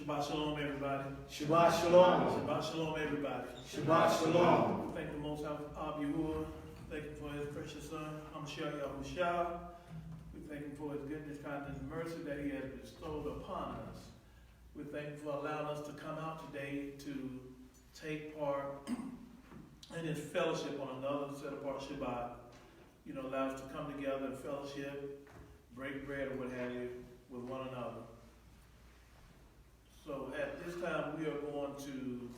Shabbat shalom, everybody. Shabbat shalom. Shabbat shalom, everybody. Shabbat shalom. We thank the Most High Aliyahu. Thank him for his precious son, Yashra'al. We thank him for his goodness, kindness, and mercy that he has bestowed upon us. We thank him for allowing us to come out today to take part in his fellowship on another set apart Shabbat. You know, allow us to come together and fellowship, break bread or what have you, with one another. So at this time, we are going to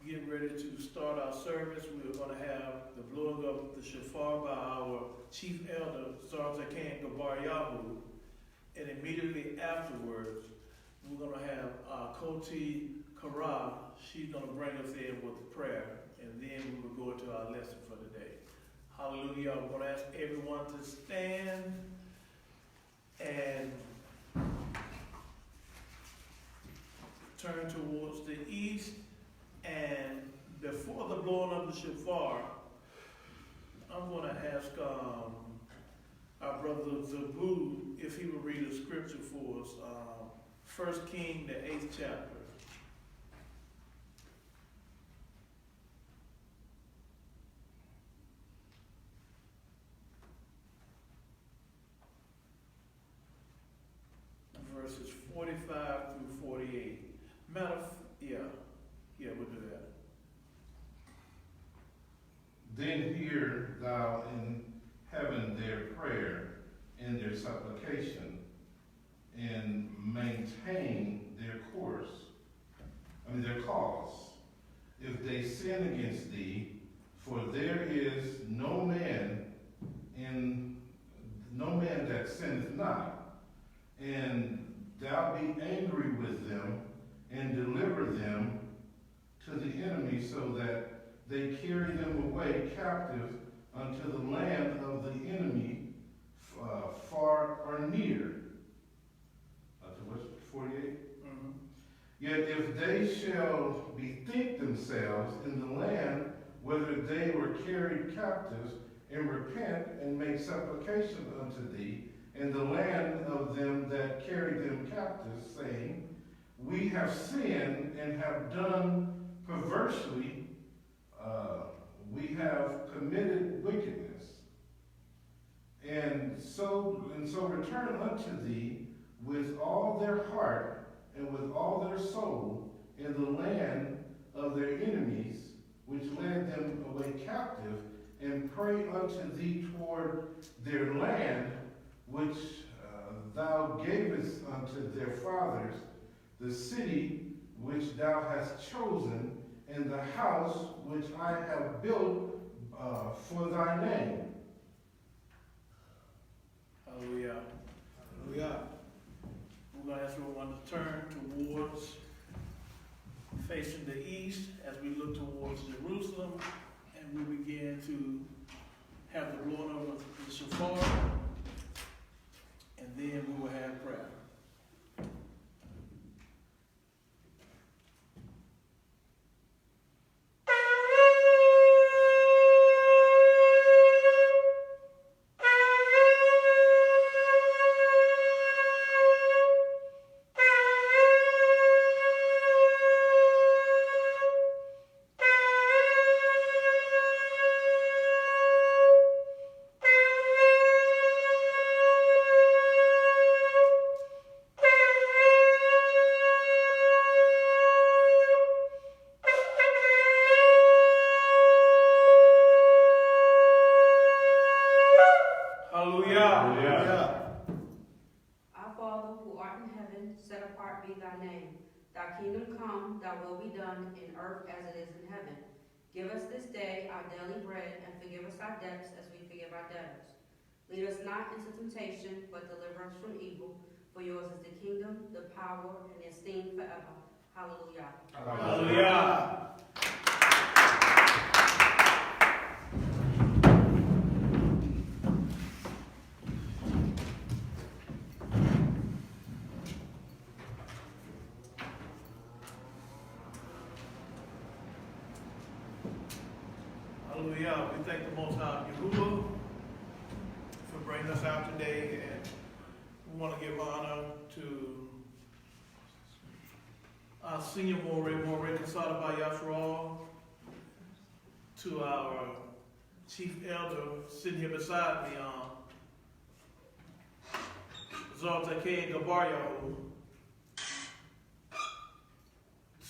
get ready to start our service. We are going to have the blowing of the shofar by our chief elder, Aliyahu, and immediately afterwards, we're going to have Koti Kara. She's going to bring us in with the prayer, and then we will go into our lesson for the day. Hallelujah. I'm going to ask everyone to stand and turn towards the east, and before the blowing of the shofar, I'm going to ask our brother Zabu if he will read a scripture for us. 1 Kings, the 8th chapter. Verses 45 through 48. We'll do that. Then hear thou in heaven their prayer and their supplication, and maintain their their cause, if they sin against thee, for there is no man that sinneth not, and thou be angry with them, and deliver them to the enemy, so that they carry them away captive unto the land of the enemy, far or near. To verse 48. Mm-hmm. Yet if they shall bethink themselves in the land whither they were carried captives, and repent and make supplication unto thee, in the land of them that carried them captives, saying, we have sinned and have done perversely, we have committed wickedness, and so return unto thee with all their heart and with all their soul in the land of their enemies, which led them away captive, and pray unto thee toward their land, which thou gavest unto their fathers, the city which thou hast chosen, and the house which I have built for thy name. Hallelujah. Hallelujah. We're going to ask everyone to turn towards, facing the east, as we look towards Jerusalem, and we begin to have the blowing of the shofar, and then we will have prayer. Give us this day our daily bread, and forgive us our debts as we forgive our debtors. Lead us not into temptation, but deliver us from evil. For yours is the kingdom, the power, and the esteem forever. Hallelujah. Hallelujah. Hallelujah. We thank the Most High Yahuwah for bringing us out today, and we want to give honor to our senior Moreh, consulted by Yashra'al, to our chief elder sitting here beside me, Aliyahu,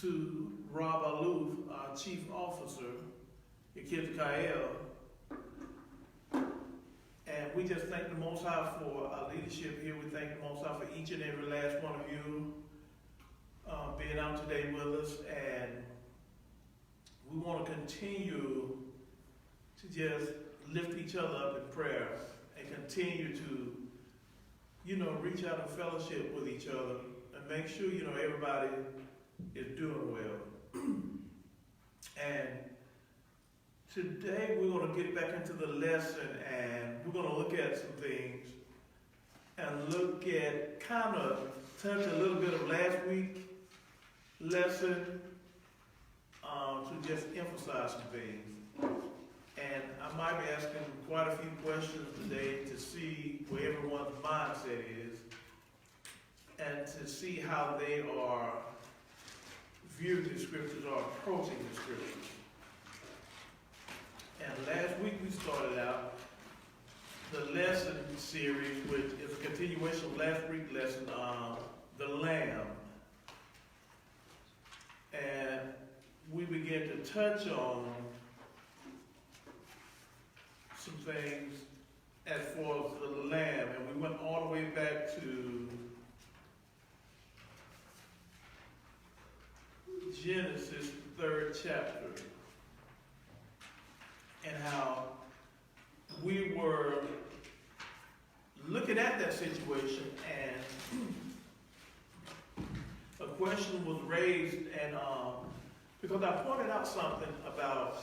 to Rob Aluf, our chief officer, Yashra'al. And we just thank the Most High for our leadership here. We thank the Most High for each and every last one of you being out today with us. And we want to continue to just lift each other up in prayer and continue to, reach out and fellowship with each other and make sure, everybody is doing well. And today we're going to get back into the lesson, and we're going to look at some things and look at, kind of touch a little bit of last week's lesson to just emphasize some things. And I might be asking quite a few questions today to see where everyone's mindset is and to see how they are viewing the scriptures or approaching the scriptures. And last week we started out the lesson series, which is a continuation of last week's lesson, the Lamb. And we began to touch on some things as far as the Lamb, and we went all the way back to Genesis, the 3rd chapter, and how we were looking at that situation, and a question was raised, and because I pointed out something about,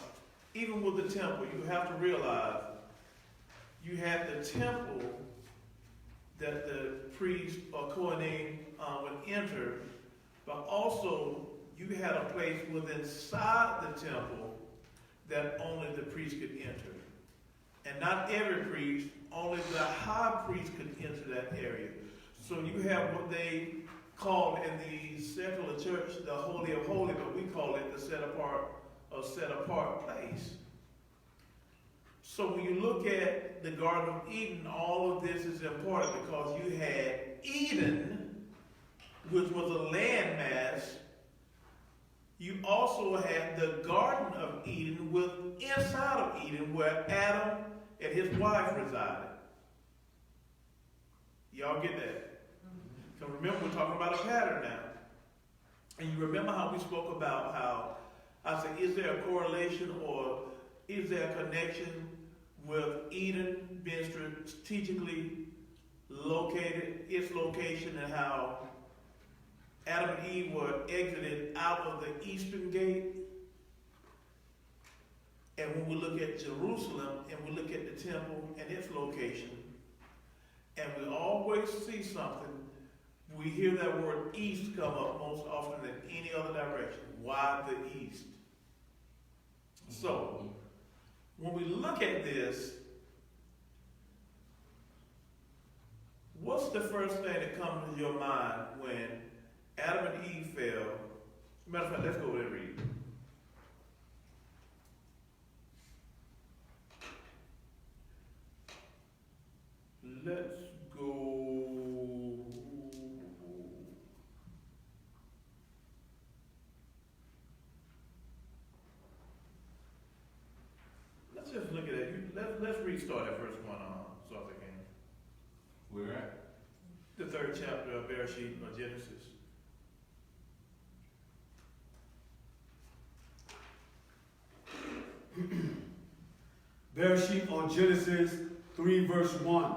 even with the temple, you have to realize you had the temple that the priest or Kohanim would enter, but also you had a place within inside the temple that only the priest could enter. And not every priest, only the high priest could enter that area. So you have what they call in the secular church the Holy of Holies, but we call it the set apart place. So when you look at the Garden of Eden, all of this is important because you had Eden, which was a landmass. You also had the Garden of Eden with inside of Eden where Adam and his wife resided. Y'all get that? So remember, we're talking about a pattern now. And you remember how we spoke about how, I said, is there a correlation or is there a connection with Eden being strategically located, its location, and how Adam and Eve were exited out of the eastern gate? And when we look at Jerusalem and we look at the temple and its location, and we always see something, we hear that word east come up most often than any other direction. Why the east? So, when we look at this, what's the first thing that comes to your mind when Adam and Eve fell? Matter of fact, let's go over there and read. Let's go. Let's just look at it. Let's restart that first one, so if I can. Where at? The 3rd chapter of Bereshit or Genesis. Bereshit or Genesis 3 verse 1.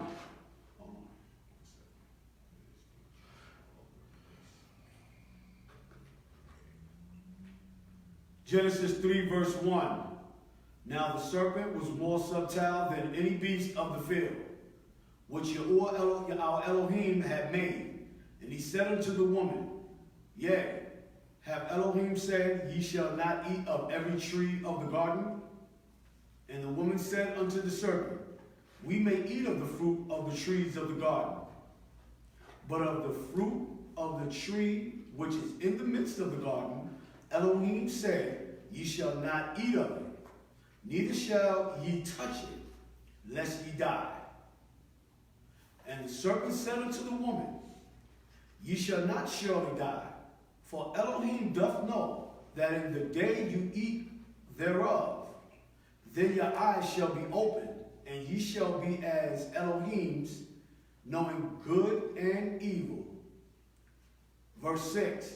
Genesis 3 verse 1. Now the serpent was more subtle than any beast of the field, which Yahuwah our Elohim had made. And he said unto the woman, Yea, have Elohim said, Ye shall not eat of every tree of the garden? And the woman said unto the serpent, We may eat of the fruit of the trees of the garden, but of the fruit of the tree which is in the midst of the garden, Elohim said, Ye shall not eat of it, neither shall ye touch it, lest ye die. And the serpent said unto the woman, Ye shall not surely die, for Elohim doth know that in the day you eat thereof, then your eyes shall be opened, and ye shall be as Elohims, knowing good and evil. Verse 6.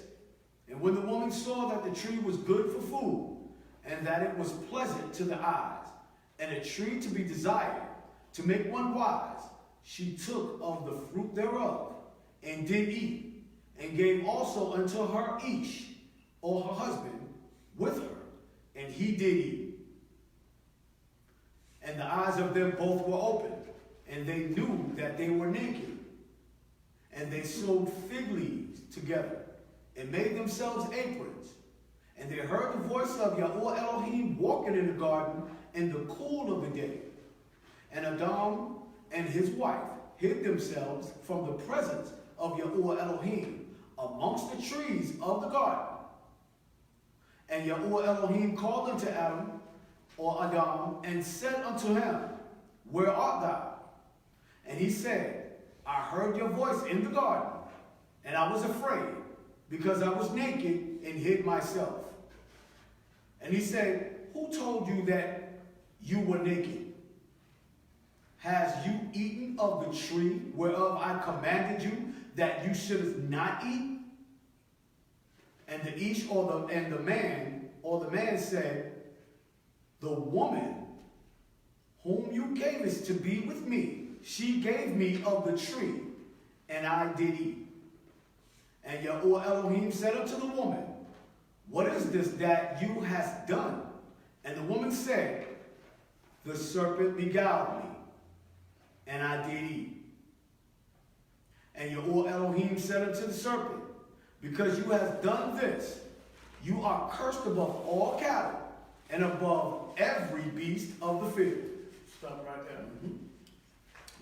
And when the woman saw that the tree was good for food, and that it was pleasant to the eyes, and a tree to be desired, to make one wise, she took of the fruit thereof, and did eat, and gave also unto her Ish, or her husband, with her, and he did eat. And the eyes of them both were opened, and they knew that they were naked. And they sewed fig leaves together, and made themselves aprons. And they heard the voice of Yahweh Elohim walking in the garden in the cool of the day. And Adam and his wife hid themselves from the presence of Yahweh Elohim amongst the trees of the garden. And Yahweh Elohim called unto Adam, or Adam, and said unto him, Where art thou? And he said, I heard your voice in the garden, and I was afraid, because I was naked and hid myself. And he said, Who told you that you were naked? Has you eaten of the tree whereof I commanded you that you shouldest not eat? And the Ish, or the man said, The woman whom you gavest to be with me, she gave me of the tree, and I did eat. And Yahweh Elohim said unto the woman, What is this that you hast done? And the woman said, The serpent beguiled me, and I did eat. And Yahweh Elohim said unto the serpent, Because you have done this, you are cursed above all cattle, and above every beast of the field. Stop right there.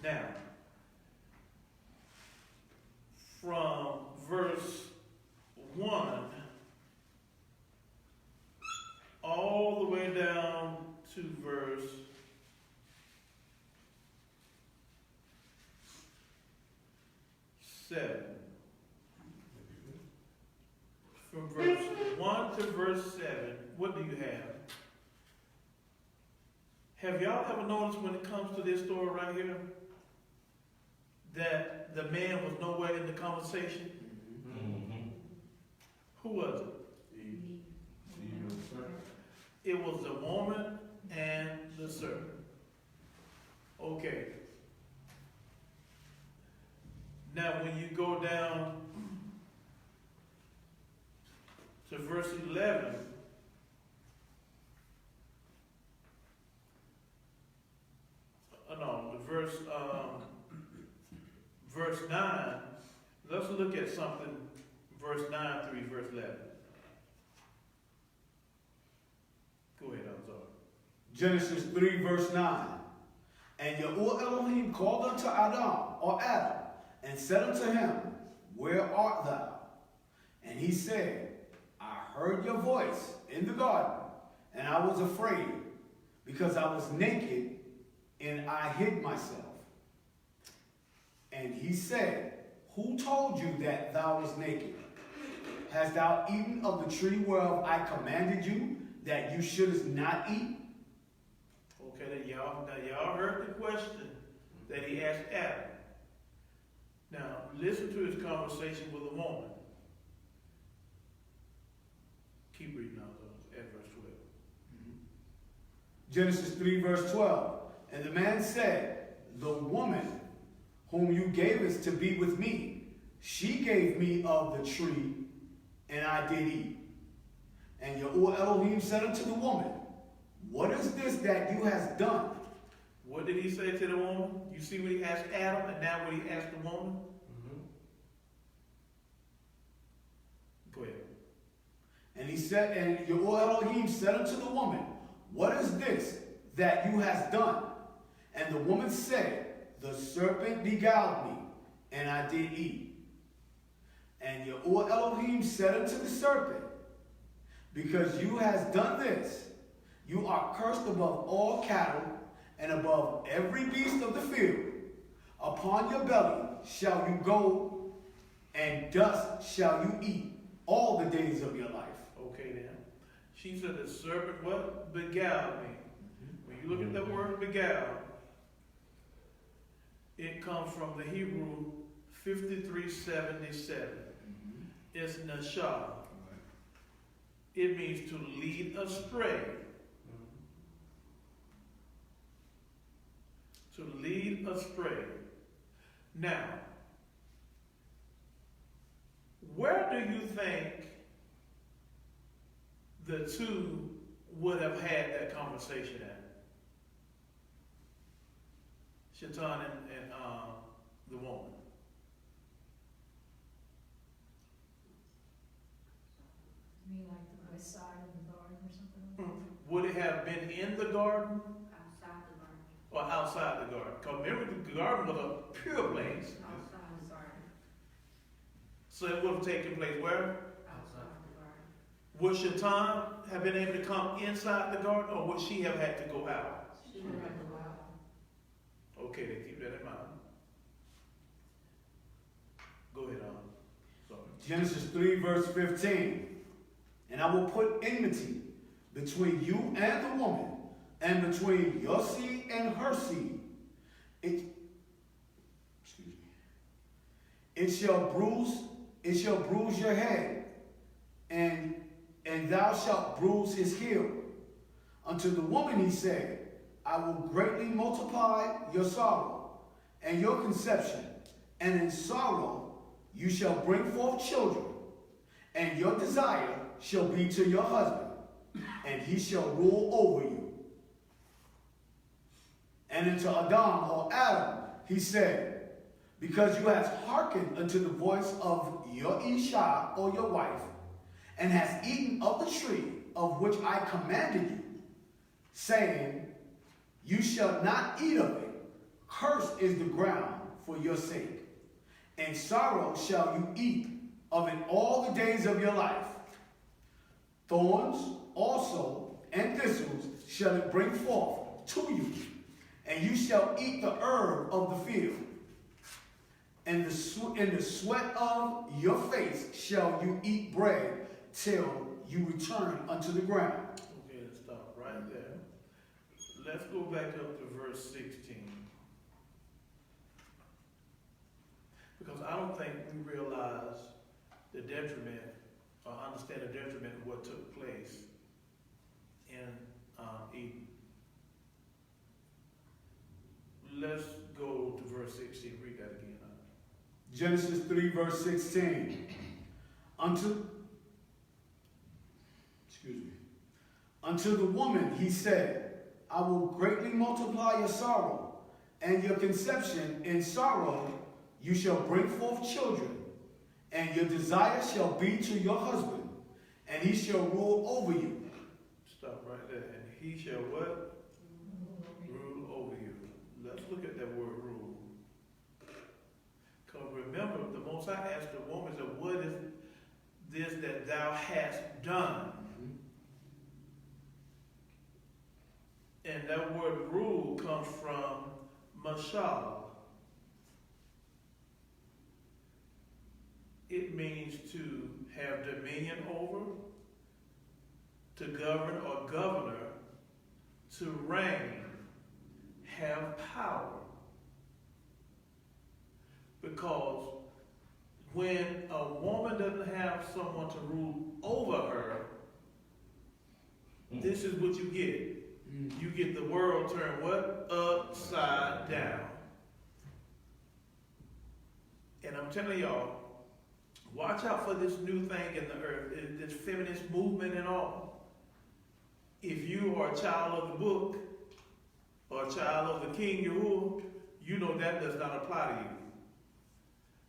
Now, from verse 1 all the way down to verse 7. From verse 1 to verse 7, what do you have? Have y'all ever noticed when it comes to this story right here that the man was nowhere in the conversation? Mm-hmm. Who was it? It was the woman and the serpent. Okay. Now when you go down to verse 11, verse 9, let's look at something, verse 9 through verse 11. Go ahead, I'm sorry. Genesis 3, verse 9. And Yahweh Elohim called unto Adam, or Adam, and said unto him, Where art thou? And he said, I heard your voice in the garden, and I was afraid, because I was naked, and I hid myself. And he said, Who told you that thou was naked? Hast thou eaten of the tree whereof I commanded you, that you shouldest not eat? Okay, y'all heard the question that he asked Adam. Now, listen to his conversation with the woman. Keep reading out at verse 12. Genesis 3, verse 12. And the man said, The woman whom you gavest to be with me, she gave me of the tree, and I did eat. And Yahweh Elohim said unto the woman, What is this that you hast done? What did he say to the woman? You see what he asked Adam, and now what he asked the woman? Go ahead. And he said, and Yahweh Elohim said unto the woman, What is this that you hast done? And the woman said, The serpent beguiled me, and I did eat. And Yahuwah Elohim said unto the serpent, because you has done this, you are cursed above all cattle and above every beast of the field. Upon your belly shall you go, and dust shall you eat all the days of your life. Okay then. She said the serpent what? Beguiled me. When you look at that word beguiled, it comes from the Hebrew 5377. It's Yashra'al. It means to lead astray. To lead astray. Now, where do you think the two would have had that conversation at? Shaitan and the woman. You mean like the west side of the garden or something like that? Would it have been in the garden Outside the garden. or outside the garden? Because remember, the garden was a pure place. Outside the garden. So it would have taken place where? Outside the garden. Would Shaitan have been able to come inside the garden, or would she have had to go out? She would have to go out. Okay, then keep that in mind. Go ahead, sorry. Genesis 3 verse 15. And I will put enmity between you and the woman, and between your seed and her seed. It shall bruise your head, and thou shalt bruise his heel. Unto the woman he said, I will greatly multiply your sorrow and your conception, and in sorrow you shall bring forth children, and your desire shall be to your husband, and he shall rule over you. And unto Adam, or Adam, he said, because you have hearkened unto the voice of your Isha, or your wife, and hast eaten of the tree of which I commanded you, saying, you shall not eat of it. Cursed is the ground for your sake. And sorrow shall you eat of it all the days of your life. Thorns also and thistles shall it bring forth to you, and you shall eat the herb of the field. And in the sweat of your face shall you eat bread till you return unto the ground. Okay, let's stop right there. Let's go back up to verse 16. Because I don't think we realize the detriment, or understand the detriment of what took place in Eden. Let's go to verse 16. Read that again. Genesis 3 verse 16. Unto the woman he said, I will greatly multiply your sorrow, and your conception. In sorrow you shall bring forth children, and your desire shall be to your husband, and he shall rule over you. Stop right there. And he shall what? Rule over you. Let's look at that word rule. Because remember, the Most High asked the woman, said, what is this that thou hast done? And that word rule comes from Yashra'al. It means to have dominion over, to govern or governor, to reign, have power. Because when a woman doesn't have someone to rule over her, this is what you get. You get the world turned what? Upside down. And I'm telling y'all, watch out for this new thing in the earth, this feminist movement and all. If you are a child of the book, or a child of the King Yahuwah, you know that does not apply to you.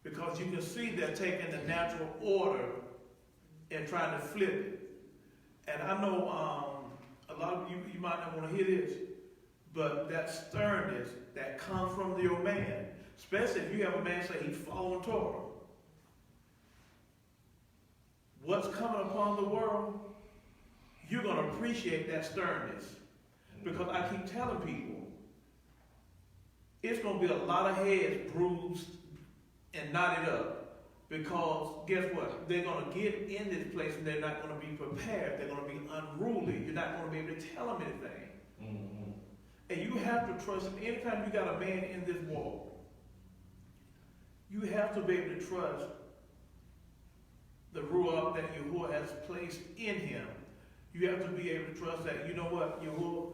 Because you can see they're taking the natural order and trying to flip it. And I know a lot of you might not want to hear this, but that sternness that comes from your man, especially if you have a man say he's following Torah. what's coming upon the world, you're going to appreciate that sternness. Because I keep telling people, it's going to be a lot of heads bruised and knotted up. Because guess what? They're going to get in this place and they're not going to be prepared. They're going to be unruly. You're not going to be able to tell them anything. Mm-hmm. And you have to trust him. Anytime you got a man in this walk, you have to be able to trust the ruach that Yahuwah has placed in him. You have to be able to trust that, you know what, Yahuwah,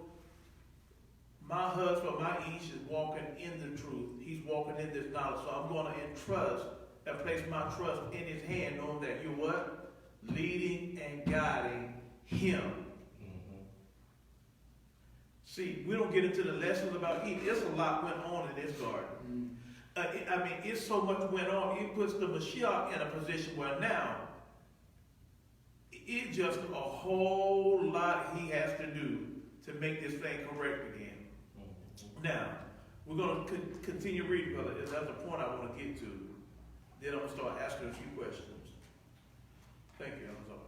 my husband, my Ish is walking in the truth. He's walking in this knowledge. So I'm going to entrust and place my trust in his hand, knowing that you're what? Leading and guiding him. Mm-hmm. See, we don't get into the lessons about Eve. There's a lot went on in this garden. It's so much went on. It puts the Mashiach in a position where now, it's just a whole lot he has to do to make this thing correct again. Mm-hmm. Now, we're going to continue reading, brother. That's the point I want to get to. Then I'm going to start asking a few questions. Thank you, I'm sorry.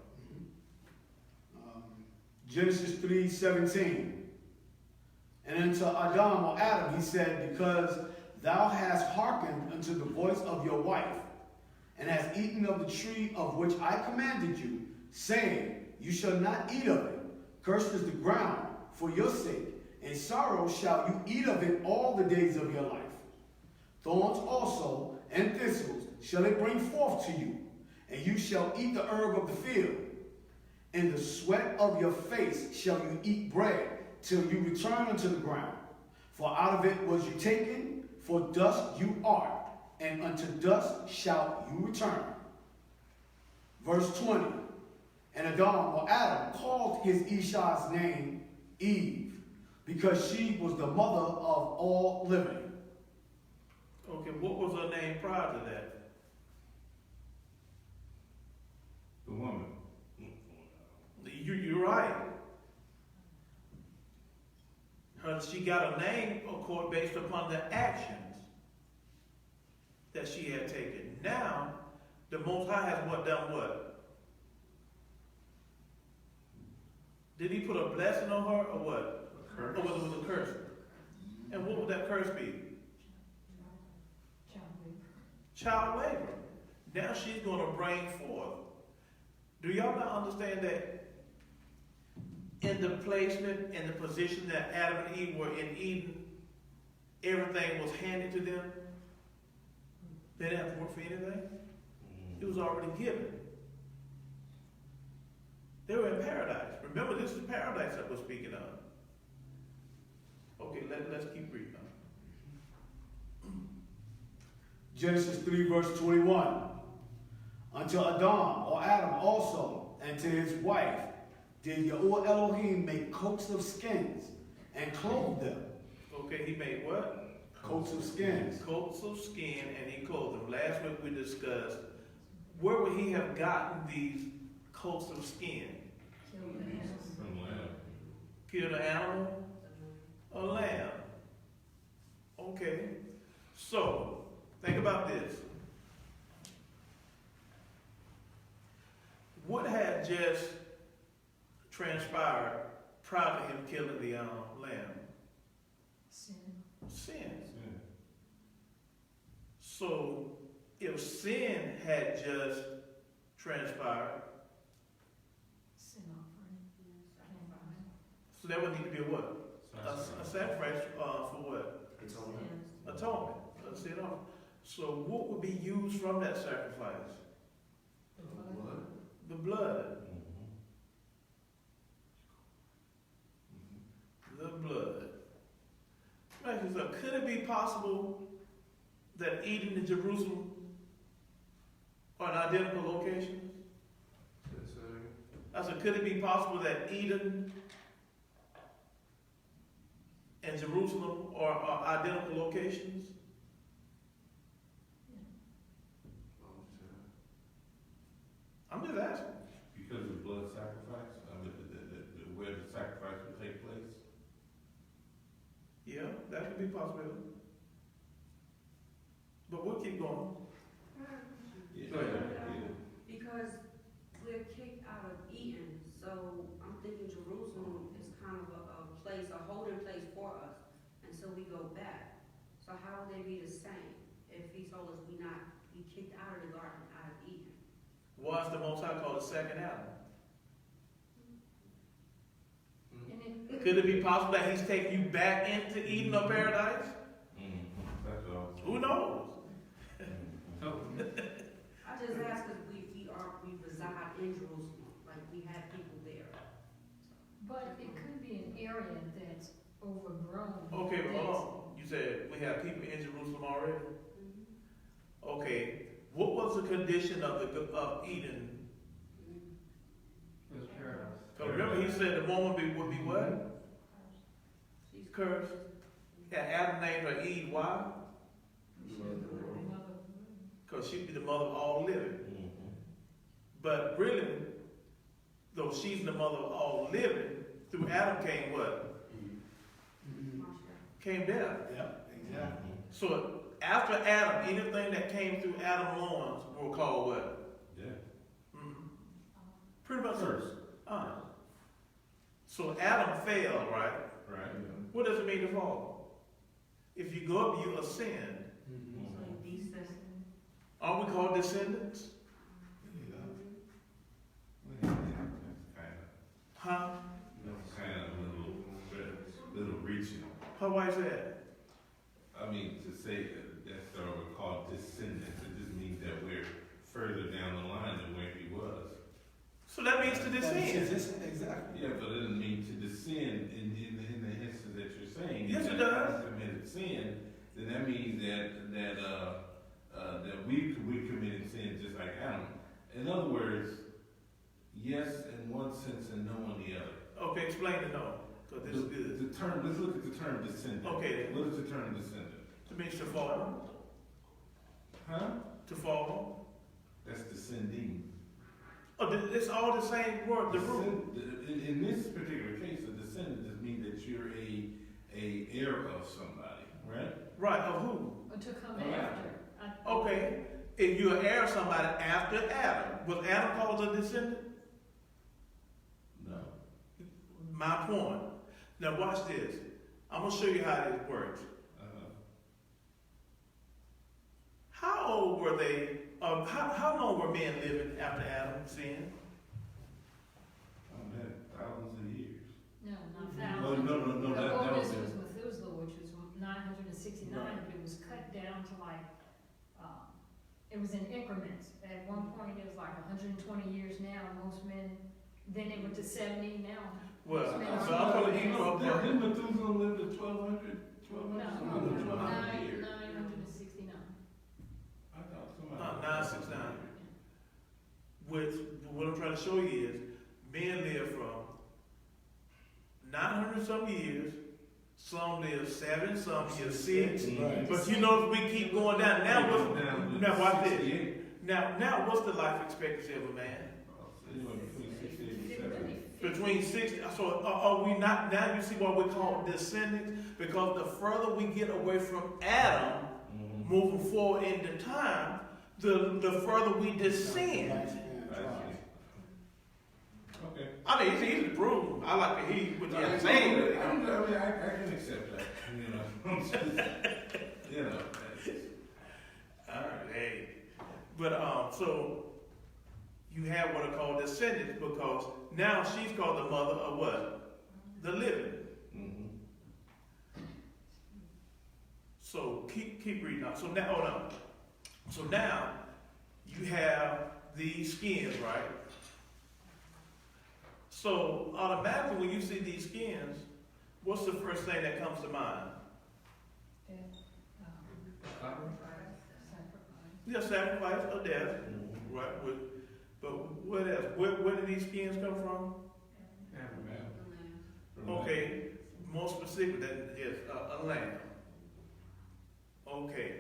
Genesis 3:17. And unto Adam or Adam he said, because thou hast hearkened unto the voice of your wife, and hast eaten of the tree of which I commanded you, saying, you shall not eat of it. Cursed is the ground for your sake, and sorrow shall you eat of it all the days of your life. Thorns also and thistles shall it bring forth to you, and you shall eat the herb of the field. In the sweat of your face shall you eat bread, till you return unto the ground. For out of it was you taken, for dust you are, and unto dust shalt you return. Verse 20. And Adam, or Adam, called his Isha's name Eve, because she was the mother of all living. Okay, what was her name prior to that? The woman. You're right. She got a name, of course, based upon the actions that she had taken. Now, the Most High has done what? Did he put a blessing on her or what? A curse. Or was it a curse? And what would that curse be? Child labor. Now she's going to bring forth. Do y'all not understand that in the placement and the position that Adam and Eve were in Eden, everything was handed to them? They didn't have to work for anything. It was already given. They were in paradise. Remember, this is paradise that we're speaking of. Okay, let's keep reading on. Genesis 3 verse 21. Unto Adam, or Adam also, and to his wife, did Yahuwah Elohim make coats of skins and clothe them. Okay, he made what? Coats of skins. Coats of skin, and he clothed them. Last week we discussed, where would he have gotten these coats of skin? From lamb. Killed an animal? A lamb. Okay. So, think about this. What had just transpired prior to him killing the lamb? Sin. Sin. Yeah. So, if sin had just transpired, Sin offering. so there would need to be a what? A sacrifice for what? Atonement. Let's see it off. So what would be used from that sacrifice? Blood. The blood. The blood. So could it be possible that Eden and Jerusalem are in identical locations? I said, could it be possible that Eden and Jerusalem are identical locations? I'm just asking. Because of blood sacrifice, where the sacrifice would take place. Yeah, that could be a possibility. But we'll keep going. Yeah. Go ahead. Because we they're kicked out of Eden, so I'm thinking Jerusalem is kind of a place, a holding place for us until we go back. So how would they be the same if he told us we not be kicked out of the garden, out of Eden? What's the Most High called the second Adam? And it, Could it be possible that he's taking you back into Eden or paradise? That's all. Who knows? I just ask because we reside in Jerusalem, like we have people there. but it could be an area that's overgrown. Okay, but That's- hold on. You said we have people in Jerusalem already? Okay, what was the condition of Eden? It's paradise. Because remember he said the woman would be what? She's Cursed. Yeah, Adam named her Eve. Why? Because she'd be the mother of all living. But really, though she's the mother of all living, through Adam came what? Came death. Yep, exactly. So after Adam, anything that came through Adam's loins were called what? Yeah. Mhm. Pretty much. Curse. So Adam fell, right? Right. What does it mean to fall? If you go up, you ascend. Aren't we called descendants? Huh? That's kind of a little reaching. Why is that? I mean, to say that's we're called descendants, it just means that we're further down the line than where he was. So that means to descend. Exactly. Yeah, but it doesn't mean to descend in the instance that you're saying. Yes, it If does. I committed sin, then that means that we committed sin just like Adam. In other words, yes in one sense and no in the other. Okay, explain it no, because this is good. The term, let's look at the term descendant. Okay. What is the term descendant? It means to fall. Huh? To fall. That's descending. Oh, it's all the same word, the root. In this particular case, a descendant just means that you're a heir of somebody, right? Right, of who? Or to come Oh, after. Okay, if you're an heir of somebody after Adam, was Adam called a descendant? No. My point. Now watch this. I'm going to show you how this works. How old were they, how long were men living after Adam sinned? Oh man, thousands of years. No, not No, thousands. no, The that was oldest it. was Methuselah, which was 969, Right. but it was cut down to like, it was in increments. At one point, it was like 120 years now, most men, then it went to 70 now. Well, Most men so are- I'm going to eat up Now, didn't Methuselah live to 1200? No, 1200 years. 969. I thought somebody. 969. Which, what I'm trying to show you is, men live from 900 some years, some live 7, some live 6. Right. But you know, we keep going down. Now watch this. 68. Now what's the life expectancy of a man? Anyway, between 68 and 70. Between 60, so are we not, now you see why we call it descendants? Because the further we get away from Adam, moving forward into time, the further we descend. I see. Okay. I mean, it's easy to prove. I like to hear what you have to say. I can accept that. You know, I'm just, you know. All right, hey. But, so, you have what are called descendants because now she's called the mother of what? The living. So keep reading on. So now, hold on. So now you have these skins, right? So automatically when you see these skins, what's the first thing that comes to mind? Yeah, sacrifice or death, right? But what else? Where do these skins come from? Okay, more specific, that is a lamb. Okay.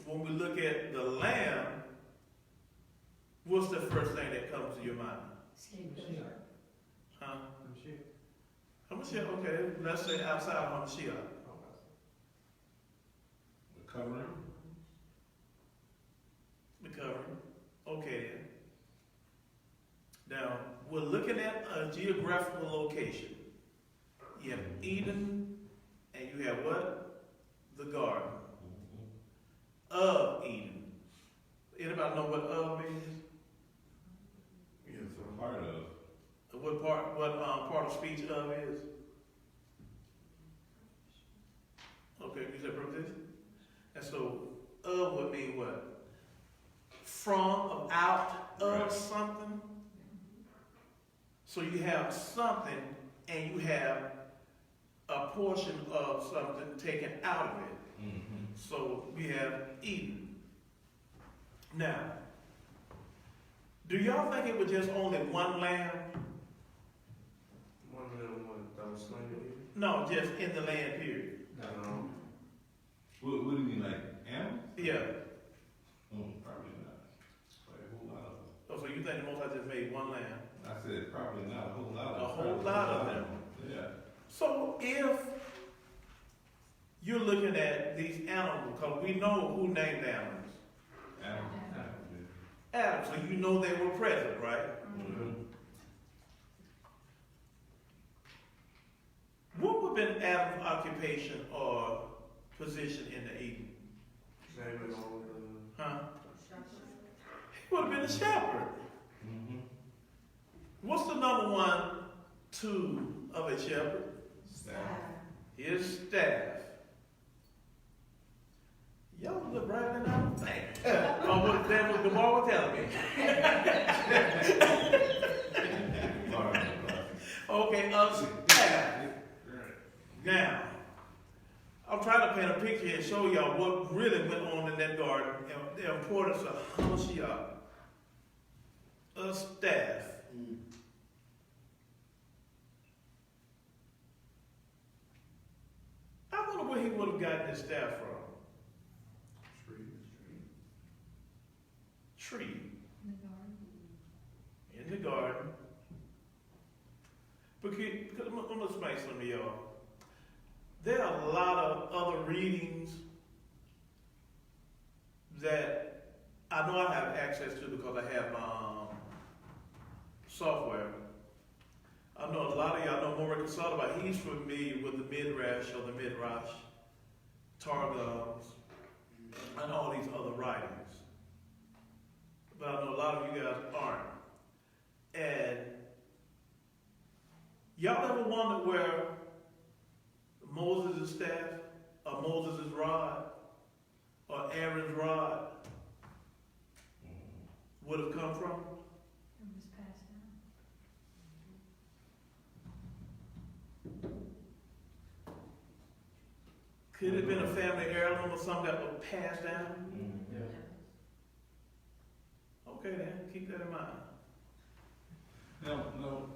When we look at the lamb, what's the first thing that comes to your mind? Huh? Hamashiach, okay, let's say outside of Hamashiach. The covering. The covering. a geographical location. You have Eden, and you have what? The Garden of Eden. Anybody know what "of" means? Yes, a part of. What part of speech "of" is? Okay, you said preposition? And so "of" would mean what? From, of, out, of Right. something. So you have something and you have a portion of something taken out of it. Mm-hmm. So we have Eden. Now, do y'all think it was just only one lamb? One of them that was slain. No, just in the land, period. No. What do you mean, like animals? Yeah. Probably not. Like a whole lot of them. Oh, so you think the Most High just made one lamb? I said probably not a whole lot of them. A whole lot of them. Yeah. So if you're looking at these animals, because we know who named the animals. Animals. Adam, so you know they were present, right? Mm-hmm. What would have been Adam's occupation or position in the Eden? Same as all the. Huh? He would have been a shepherd. Mm-hmm. What's the number one tool of a shepherd? Staff. His staff. Y'all look right than I would think. What that was the Moreh telling me. Okay, staff. Now, I'm trying to paint a picture and show y'all what really went on in that garden and the importance of Hamashiach, a staff. I wonder where he would have gotten his staff from. Tree in the garden. Because I'm going to explain something to y'all. There are a lot of other readings that I know I have access to because I have my software. I know a lot of y'all know Moreh, but he's familiar with the Midrash or the Midrash, Targums, and all these other writings. But I know a lot of you guys aren't. And y'all ever wondered where Moses' staff, or Moses' rod, or Aaron's rod would have come from? It was passed down. Could it have been a family heirloom or something that was passed down? Yeah. Okay then, keep that in mind. Now,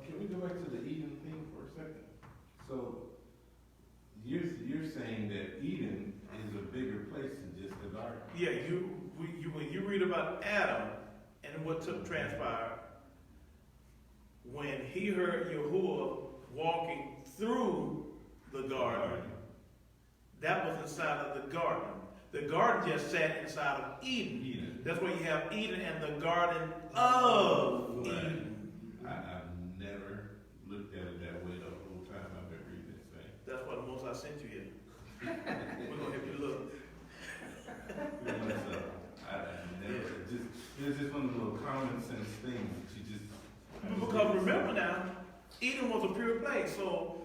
can we go back to the Eden thing for a second? So, you're saying that Eden is a bigger place than just the garden? Yeah, when you read about Adam and what transpired, when he heard Yahuwah walking through the garden, that was inside of the garden. The garden just sat inside of Eden. Eden. That's why you have Eden and the Garden of Eden. I've never looked at it that way the whole time I've been reading this thing. That's why the most I sent you here. We're gonna help you look. It's just one of the little common sense things that you just. Because remember now, Eden was a pure place. So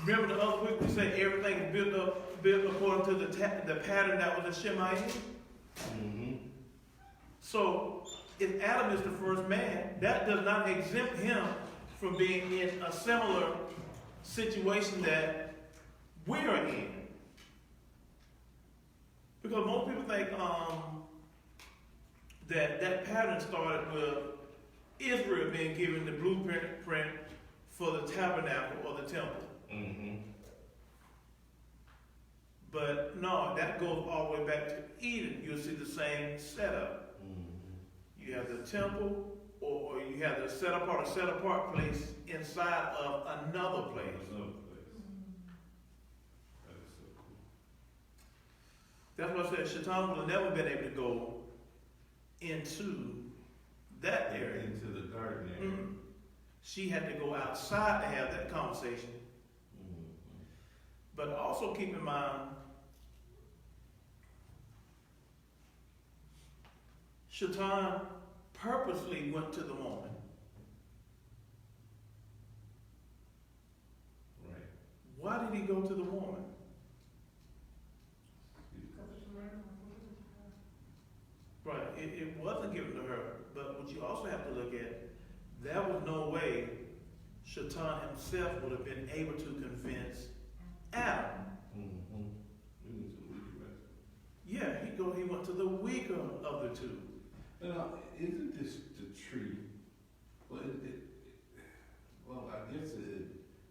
remember the other week we said everything is built according to the pattern that was in Shemayim. Mm-hmm. So if Adam is the first man, that does not exempt him from being in a similar situation that we're in. Because most people think that pattern started with Israel being given the blueprint for the tabernacle or the temple. Mm-hmm. But no, that goes all the way back to Eden. You'll see the same setup. Mm-hmm. You have the temple, or you have the set apart place inside of another place. Another place. That is so cool. That's why I said Shaitan would have never been able to go into that area. Into the garden area. Mhm. She had to go outside to have that conversation. But also keep in mind, Shaitan purposely went to the woman. Right. Why did he go to the woman? Right, it wasn't given to her, but what you also have to look at, there was no way Shaitan himself would have been able to convince Adam. Yeah, he went to the weaker of the two. Now, isn't this the tree? Well, I guess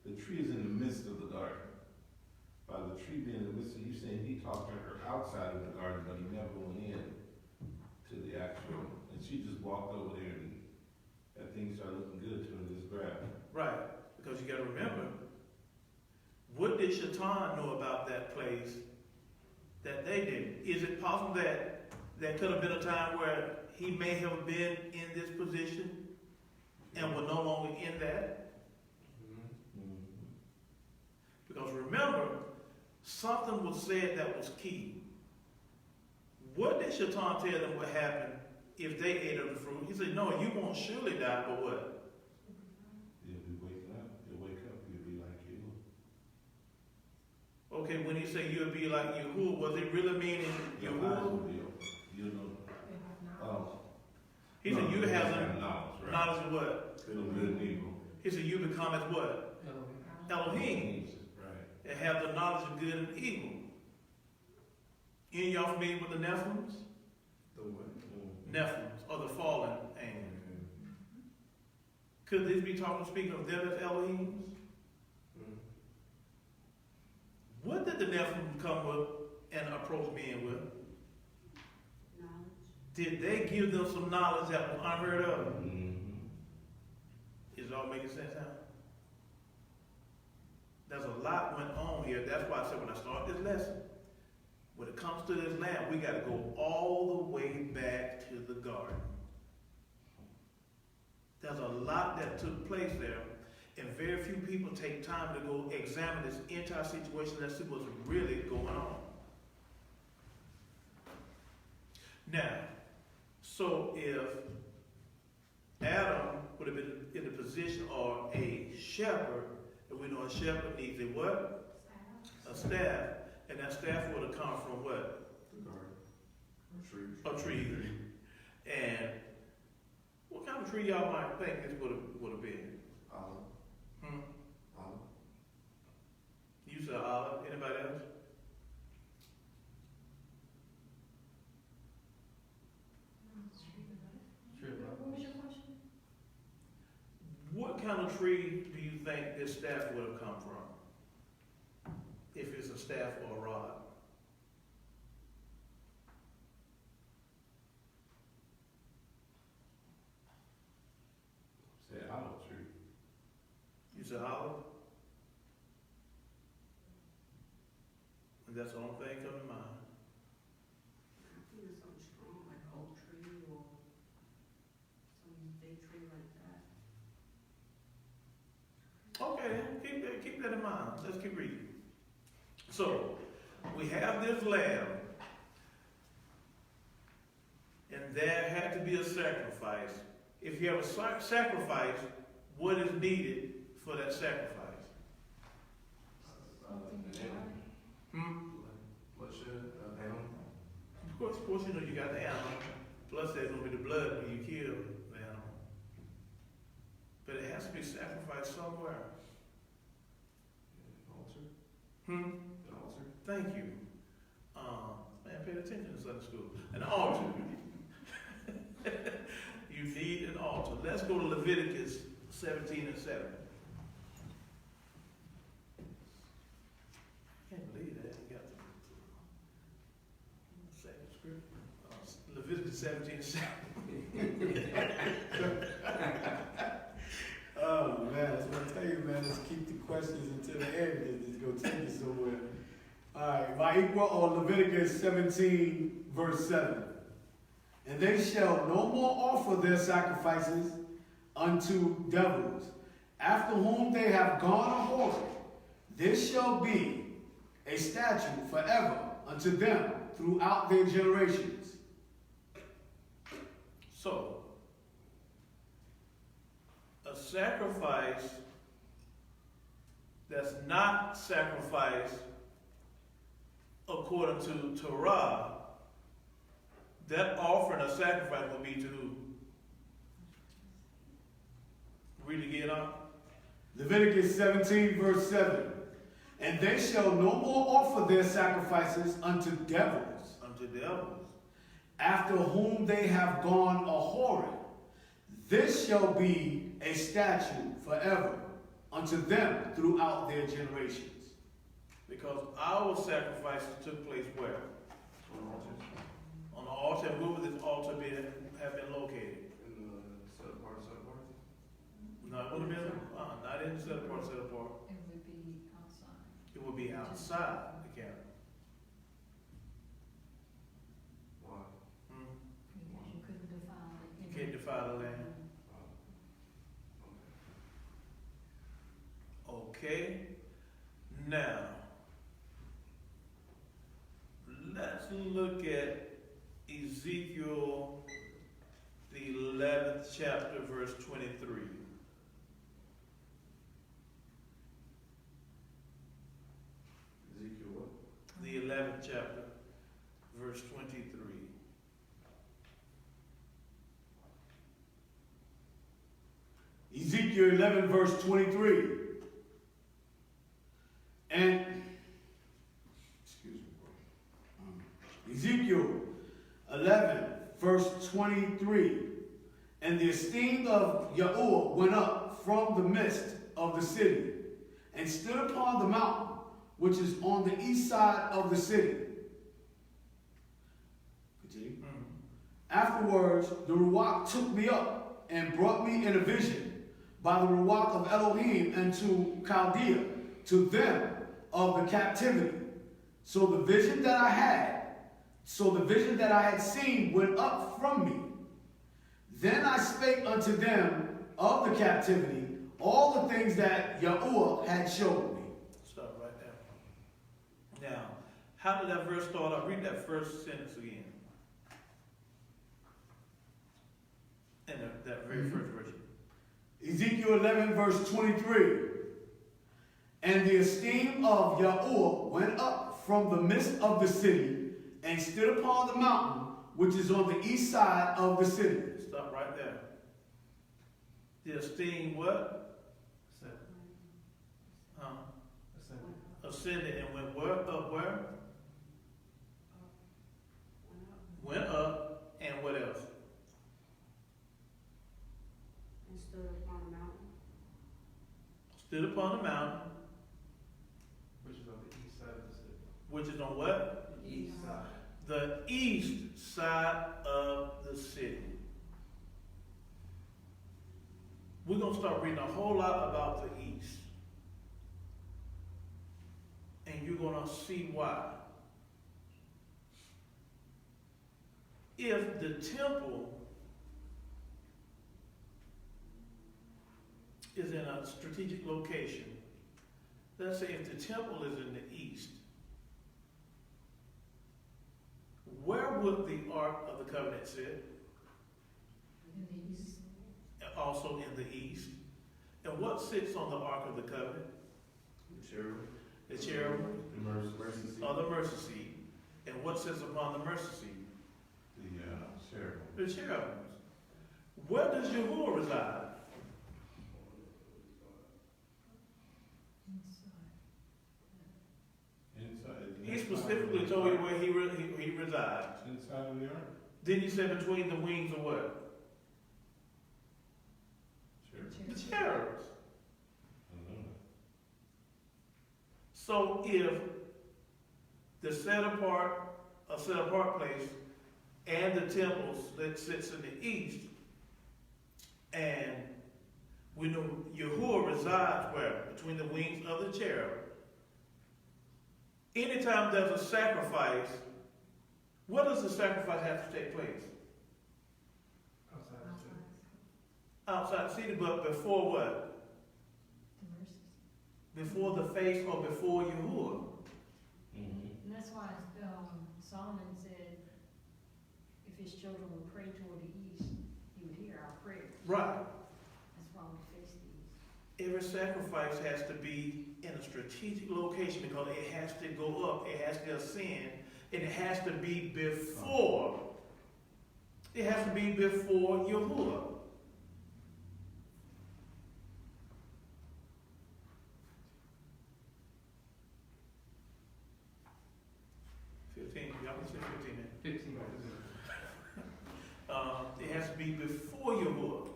the tree is in the midst of the garden. By the tree being in the midst of, you saying he talked to her outside of the garden, but he never went in to the actual, and she just walked over there and things started looking good to her, just grabbed her. Right, because you got to remember, what did Shaitan know about that place that they didn't? Is it possible that there could have been a time where he may have been in this position and was no longer in that? Because remember, something was said that was key. What did Shaitan tell them would happen if they ate of the fruit? He said, no, you won't surely die, but what? You'll be waking up. You'll wake up. You'll be like you. Okay, when he said you'll be like Yahuwah, was it really meaning Your eyes will Yahuwah? be open. You'll know. Oh. He said you have the knowledge, right? knowledge of what? Good and evil. He said you become as what? Elohim. Right. And have the knowledge of good and evil. Any of y'all familiar with the Nephilims? The what? Nephilims, or the fallen angels. Could this be speaking of them as Elohims? What did the Nephilim come with and approach men with? Knowledge. Did they give them some knowledge that was unheard of? Is it all making sense now? There's a lot went on here. That's why I said when I started this lesson, when it comes to this land, we got to go all the way back to the garden. There's a lot that took place there, and very few people take time to go examine this entire situation and see what's really going on. Now, so if Adam would have been in the position of a shepherd, and we know a shepherd needs a what? A staff. And that staff would have come from what? The garden. A tree. A tree. And what kind of tree y'all might think this would have been? Olive. Olive. You said olive. Anybody else? What was your question? What kind of tree do you think this staff would have come from? If it's a staff or a rod? Say olive tree. You said olive? And that's the only thing coming to mind. I think it's something strong, like oak tree or some big tree like that. Okay, keep that in mind. Let's keep reading. So, we have this lamb, and there had to be a sacrifice. If you have a sacrifice, what is needed for that sacrifice? Bloodshed, animal. Of course, you know you got the animal. Plus, there's going to be the blood when you kill the animal. But it has to be sacrificed somewhere. Altar. Hmm? An altar. Thank you. Man, pay attention in Sunday school. An altar. You need an altar. Let's go to Leviticus 17 and 7. Can't believe that. You got the second script. Leviticus 17 and 7. Oh man, that's what I tell you, man. Let's keep the questions until the end. It's gonna take you somewhere. Alright, Vayikra or Leviticus 17, verse 7. And they shall no more offer their sacrifices unto devils, after whom they have gone a whoring, this shall be a statute forever unto them throughout their generations. So, a sacrifice that's not sacrificed according to Torah, that offering of sacrifice will be to who? Read again on. Leviticus 17, verse 7. And they shall no more offer their sacrifices unto devils, Unto devils. after whom they have gone a whoring. This shall be a statute forever unto them throughout their generations. Because our sacrifices took place where? On the altar. And where would this altar have been located? In the set apart, No, it would have been not in the set apart, set apart. It would be outside. It would be outside the camp. Why? Because you couldn't defile it. You can't defile the land. Okay. Now, let's look at Ezekiel, the 11th chapter, verse 23. Ezekiel what? The 11th chapter, verse 23. Ezekiel 11, verse 23. And, excuse me, bro. Ezekiel 11, verse 23. And the esteem of Yahuwah went up from the midst of the city, and stood upon the mountain, which is on the east side of the city. Continue. Afterwards, the Ruach took me up, and brought me in a vision by the Ruach of Elohim into Chaldea, to them of the captivity. So the vision that I had seen went up from me. Then I spake unto them of the captivity all the things that Yahuwah had showed me. Stop right there. Now, how did that verse start out? Read that first sentence again. And that very first verse. Ezekiel 11, verse 23. And the esteem of Yahuwah went up from the midst of the city, and stood upon the mountain, which is on the east side of the city. Stop right there. The esteem what? Ascended and went where? Up where? Went up, and what else? And stood upon the mountain. Stood upon the mountain, Which is on the east side of the city. which is on what? East side. The east side of the city. We're going to start reading a whole lot about the east. And you're going to see why. If the temple is in a strategic location, let's say if the temple is in the east, where would the Ark of the Covenant sit? In the east. Also in the east. And what sits on the Ark of the Covenant? The cherubim. The cherubim The mercy seat. or the mercy seat. And what sits upon the mercy seat? The cherubim. The cherubims. Where does Yahuwah reside? Inside. He specifically told you where he resides. Inside of the ark. Didn't you say between the wings of what? The cherubs. So if the set apart place and the temple that sits in the east, and we know Yahuwah resides where? Between the wings of the cherub. Anytime there's a sacrifice, what does the sacrifice have to take place? Outside the city. Outside the city, but before what? before the face or before Yahuwah. And that's why Solomon said, if his children would pray toward the east, he would hear our prayers. Right. That's why we face the east. Every sacrifice has to be in a strategic location because it has to go up, it has to ascend, and it has to be before. It has to be before Yahuwah. Y'all can say 15 minutes. 15. It has to be before Yahuwah.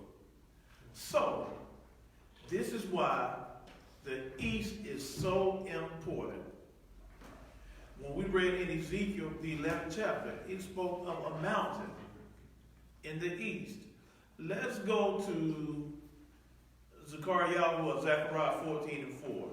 So, this is why the east is so important. When we read in Ezekiel, the 11th chapter, it spoke of a mountain in the east. Let's go to Zechariah 14:4.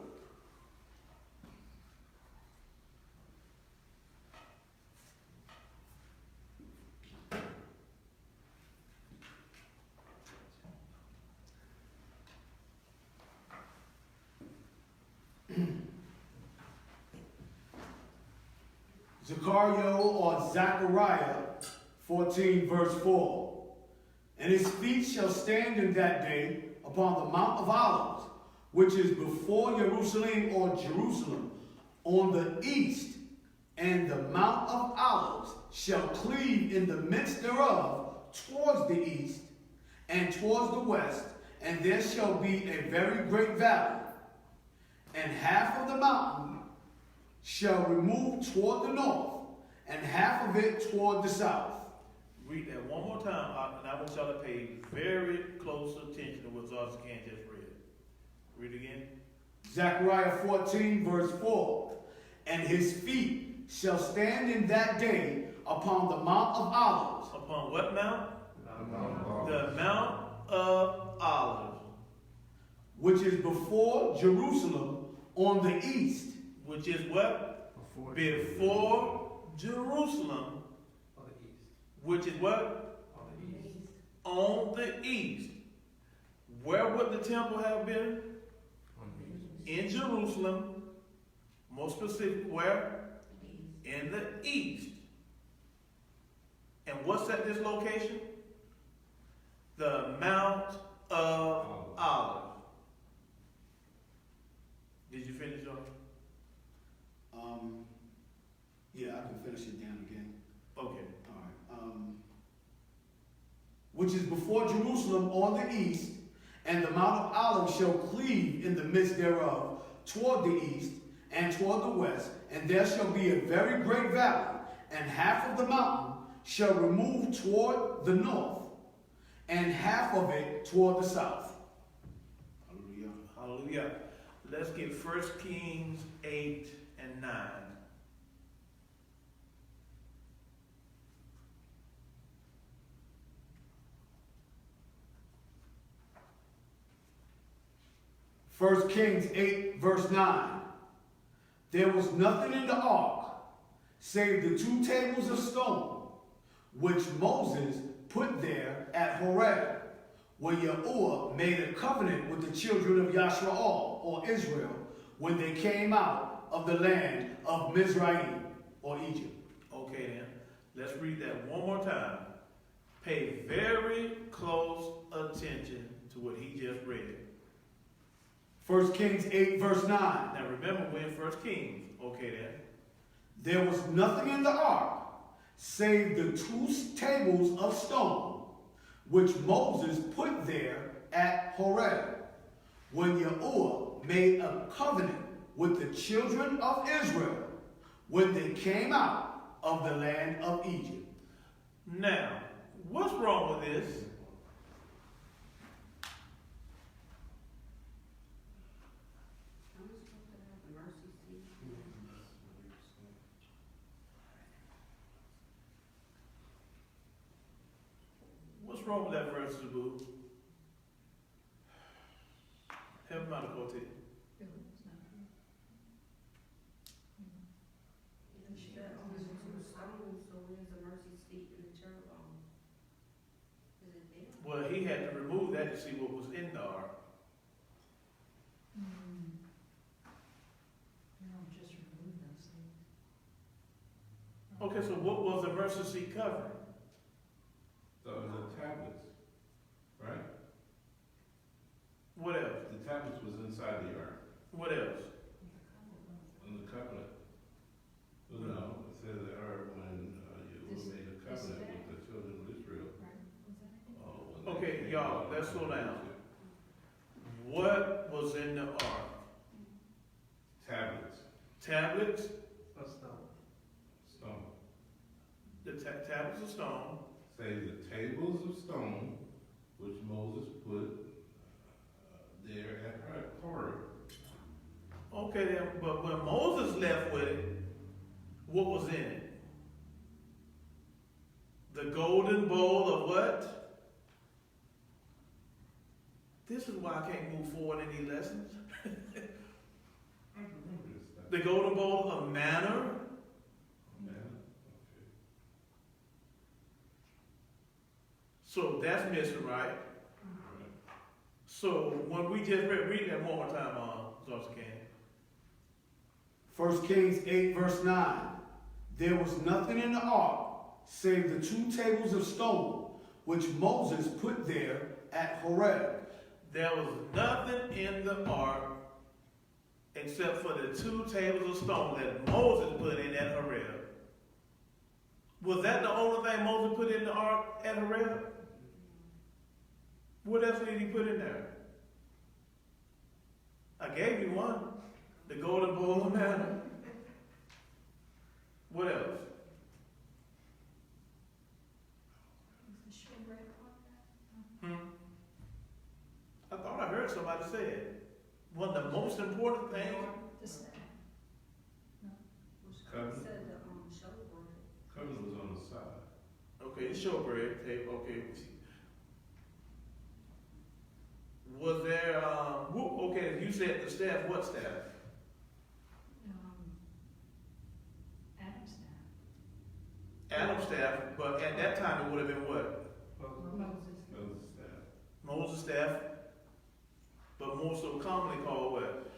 Zechariah 14 verse 4. And his feet shall stand in that day upon the Mount of Olives, which is before Jerusalem or Jerusalem, on the east, and the Mount of Olives shall cleave in the midst thereof towards the east and towards the west, and there shall be a very great valley, and half of the mountain shall remove toward the north, and half of it toward the south. Read that one more time, and I want y'all to pay very close attention to what Zazakan just read. Read again. Zechariah 14 verse 4. And his feet shall stand in that day upon the Mount of Olives. Upon what mount? The The Mount of Olives. Which is before Jerusalem on the east. Which is what? Before Jerusalem. On the east. Which is what? On the east. On the east. Where would the temple have been? On the east. In Jerusalem. More specific, where? In the east. And what's at this location? The Mount of Olives. Did you finish, John? Yeah, I can finish it down again. Okay. All right. Which is before Jerusalem on the east, and the Mount of Olives shall cleave in the midst thereof toward the east and toward the west, and there shall be a very great valley, and half of the mountain shall remove toward the north, and half of it toward the south. Hallelujah. Hallelujah. Let's get 1 Kings 8 and 9. First Kings 8 verse 9. There was nothing in the ark save the 2 tables of stone which Moses put there at Moreh, where Yahuwah made a covenant with the children of Yashra'al, or Israel, when they came out of the land of Mizraim, or Egypt. Okay then, let's read that one more time. Pay very close attention to what he just read. 1 Kings 8 verse 9. Now remember, we're in 1 Kings. Okay then. There was nothing in the ark save the 2 tables of stone which Moses put there at Horeb, when Yahuwah made a covenant with the children of Israel when they came out of the land of Egypt. Now, what's wrong with this? What's wrong with that verse, Sabu? Help him out of quote. Well, he had to remove that to see what was in the ark. Okay, so what was the mercy seat covering? The tablets, right? What else? The tablets was inside the ark, What else? in the covenant. Well, no, it says the ark when Yahuwah made a covenant with the children of Israel. When they Okay, came y'all, out let's of slow down. Egypt. What was in the ark? Tablets, Tablets, A stone. stone. the tablets of stone. Say the tables of stone, which Moses put there at Horeb. Okay, then, but when Moses left with it, what was in it? The golden bowl of what? This is why I can't move forward in these lessons. I remember this stuff. The golden bowl of manna. Man, So that's missing, right? okay. So when we just read that one more time, Zosa can. 1 Kings 8, verse 9. There was nothing in the ark save the 2 tables of stone which Moses put there at Horeb. There was nothing in the ark except for the 2 tables of stone that Moses put in at Horeb. Was that the only thing Moses put in the ark at Horeb? What else did he put in there? I gave you one. The golden bowl of manna. What else? Hmm? I thought I heard somebody say it. One of the most important things. The staff. Covenant, Said the shoulder bread. covenant was on the side. Okay, the showbread tape. Okay. Was there? Okay, you said the staff. What staff? Adam's staff. Adam's staff. But at that time, it would have been what? Moses. Moses' staff. Moses' staff. But more so commonly called what?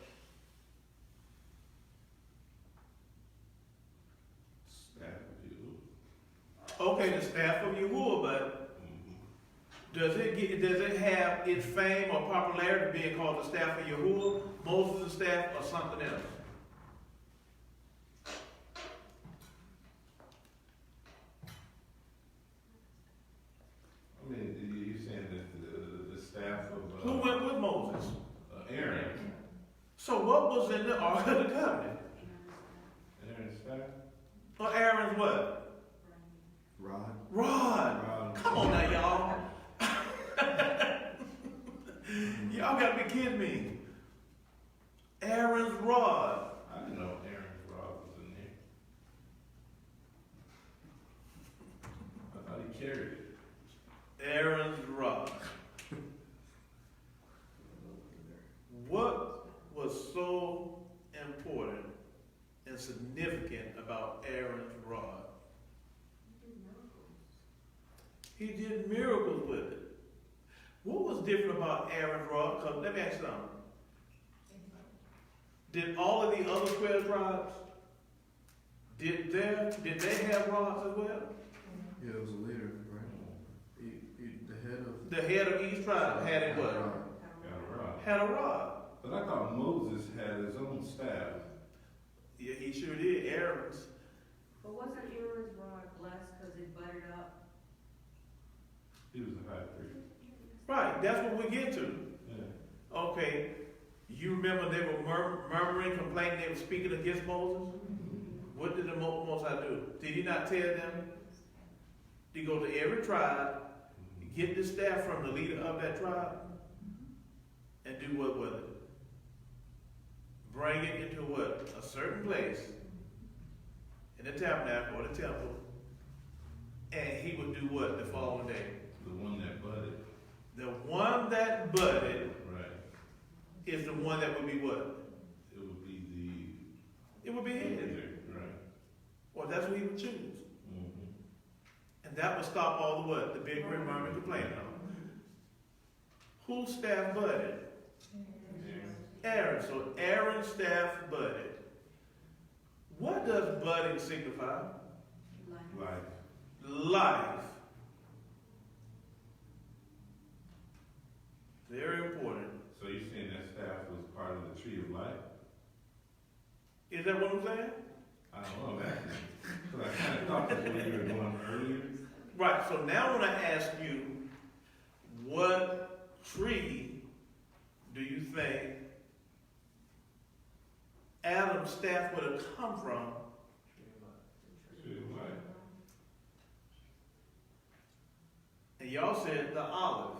Staff of Yahuwah. Okay, the staff of Yahuwah. But does it have its fame or popularity being called the staff of Yahuwah, Moses' staff, or something else? I mean, you're saying that the staff of Who went with Moses? Aaron. So what was in the Ark of the Covenant? Aaron's staff? Or Aaron's what? Rod. Rod. Rod. Come on now, y'all. Y'all gotta be kidding me. Aaron's rod. I didn't know Aaron's rod was in there. I thought he carried it. Aaron's rod. What was so important and significant about Aaron's rod? He did miracles with it. What was different about Aaron's rod? Because let me ask you something. Did all of the other 12 tribes, did they have rods as well? Yeah, it was a leader, right? The head of. The head of each tribe had a what? Got a rod. Had a rod. But I thought Moses had his own staff. Yeah, he sure did. Aaron's. But wasn't Aaron's rod blessed because it buttered up? He was a high priest. Right, that's what we get to. Yeah. Okay, you remember they were murmuring, complaining, they were speaking against Moses? What did the Most High do? Did he not tell them to go to every tribe, get the staff from the leader of that tribe, and do what with it? Bring it into what? A certain place in the tabernacle or the temple, and he would do what the following day? The one that budded. The one that budded Right. is the one that would be what? It would be It would be his. Right. Or that's what he would choose. Mm-hmm. And that would stop all the what? The big red murmur complaining on. Whose staff budded? Aaron. So Aaron's staff budded. What does budding signify? Life. Life. Very important. So you're saying that staff was part of the tree of life? Is that what I'm saying? I don't know, actually. Because I kind of thought that's what you were doing earlier. Right, so now when I ask you, what tree do you think Adam's staff would have come from? Tree of life. And y'all said the olive.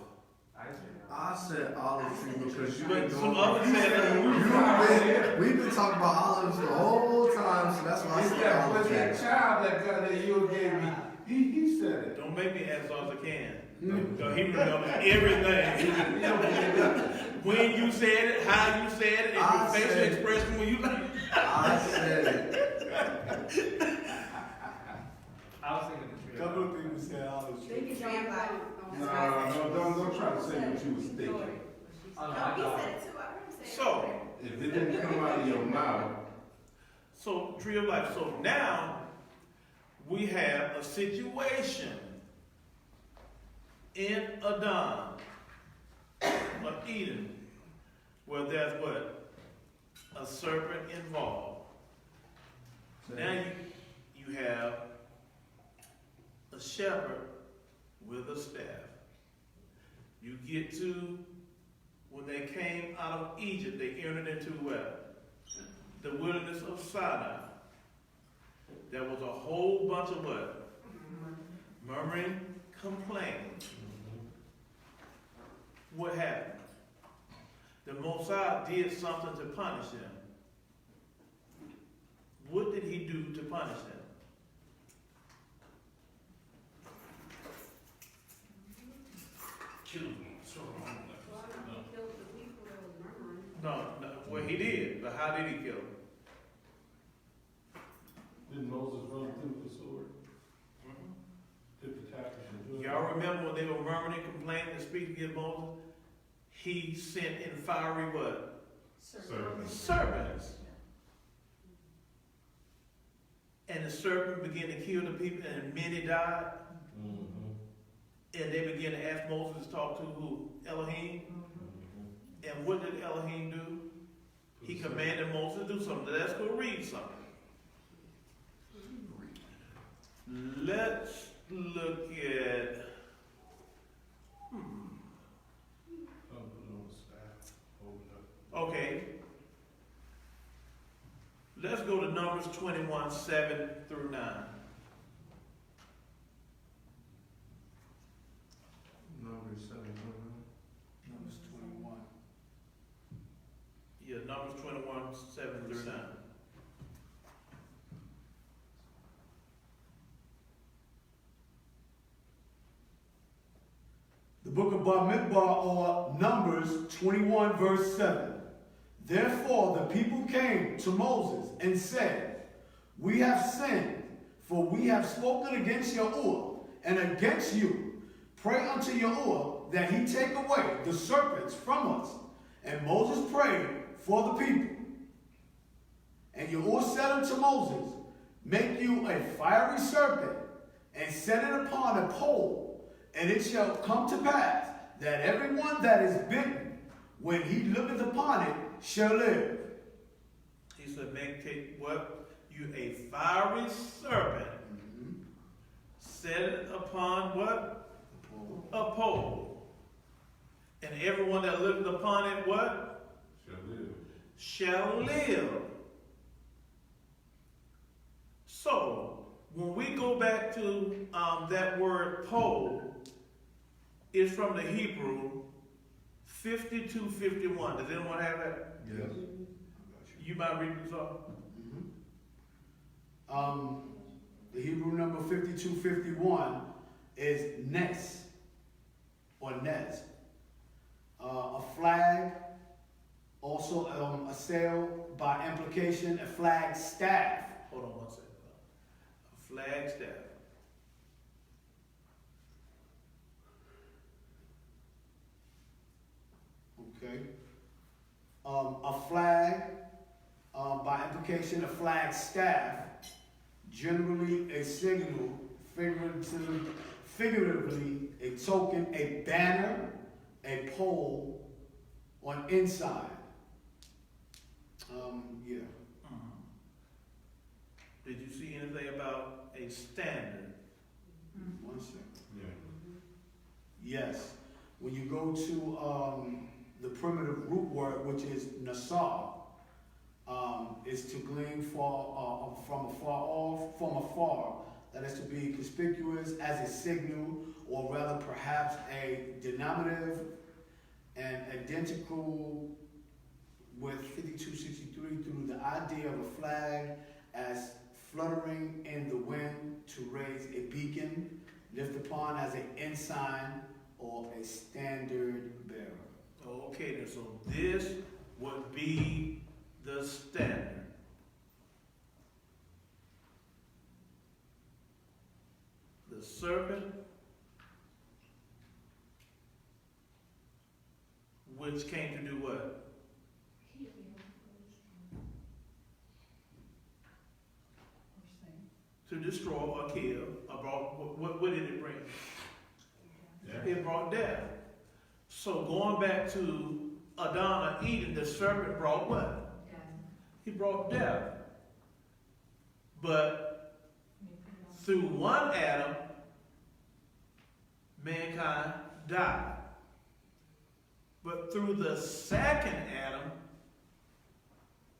I said olive tree because you But been some going. others said We've been talking about olives the whole time, so that's why I It's said that, olive but tree. that child that you gave me, he said it. don't make me answer as I can. Because he remembers everything. When you said it, how you said it, and I your facial said it. expression when you I said it. I was thinking the tree. Couple of people said olive tree. Think it's your life. No, don't try to say what you was thinking. Oh, no, I got it. So, If it didn't come out of your mouth, so tree of life. So now we have a situation in Adam, or Eden, where there's what? A serpent involved. Now you have a shepherd with a staff. You get to when they came out of Egypt, they entered into what? The wilderness of Sinai. There was a whole bunch of what? Murmuring, complaining. What happened? The Messiah did something to punish them. What did he do to punish them? kill me. So wrong. He killed the people that was murmuring. No, well he did, but how did he kill them? Didn't Moses run through the sword? Did the tapish and do it? Y'all remember when they were murmuring, complaining, and speaking against Moses? He sent in fiery what? Serpents. Serpents. And the serpent began to kill the people, and many died. Mm-hmm. And they began to ask Moses to talk to who? Elohim. And what did Elohim do? He commanded Moses to do something. Let's go read something. Let's look at. Okay. Let's go to Numbers 21, 7 through 9. Numbers 7. Numbers 21. Yeah, Numbers 21, 7 through 9. The book of Bamidbar, or Numbers 21, verse 7. Therefore the people came to Moses and said, we have sinned, for we have spoken against Yahuwah and against you. Pray unto Yahuwah that he take away the serpents from us. And Moses prayed for the people. And Yahuwah said unto Moses, make you a fiery serpent, and set it upon a pole. And it shall come to pass that everyone that is bitten, when he looketh upon it, shall live. He said, take what? You a fiery serpent. Set it upon what? A pole. And everyone that looketh upon it, what? Shall live. So, when we go back to that word pole, it's from the Hebrew 52:51. Does anyone have that? Yes. You might read this off. The Hebrew number 5251 is nes, or nes. A flag, also a sail, by implication, a flag staff. Hold on one second. A flag staff. Okay. A flag, by implication, a flag staff, generally a signal, figuratively a token, a banner, a pole, on inside. Yeah. Did you see anything about a standard? One second. Yeah. Yes. When you go to the primitive root word, which is nasar, is to glean from afar, that is to be conspicuous as a signal, or rather perhaps a denominative and identical with 5263 through the idea of a flag as fluttering in the wind to raise a beacon, lift upon as an ensign or a standard bearer. Okay, then, so this would be the standard. The serpent, which came to do what? To destroy or kill, or brought, what did it bring? Yeah. It brought death. So going back to Adam and Eden, the serpent brought what? He brought death. But through one Adam, mankind died. But through the second Adam,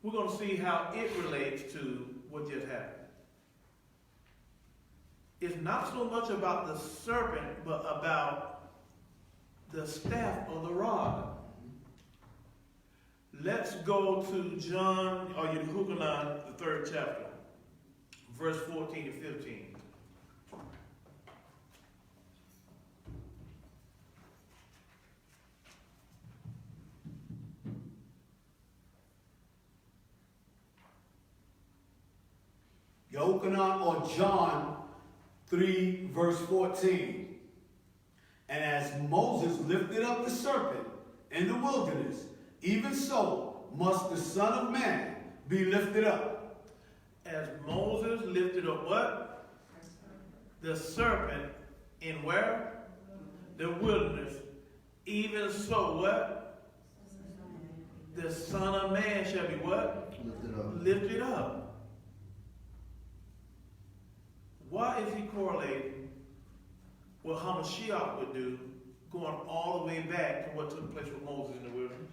we're going to see how it relates to what just happened. It's not so much about the serpent, but about the staff or the rod. Let's go to John, or Yehukanan, the 3rd chapter, verse 14 to 15. Yochanan or John 3 verse 14. And as Moses lifted up the serpent in the wilderness, even so must the Son of Man be lifted up. As Moses lifted up what? The serpent in where? The wilderness. Even so what? The Son of Man shall be what? Lift it up. Lifted up. Why is he correlating what Hamashiach would do, going all the way back to what took place with Moses in the wilderness?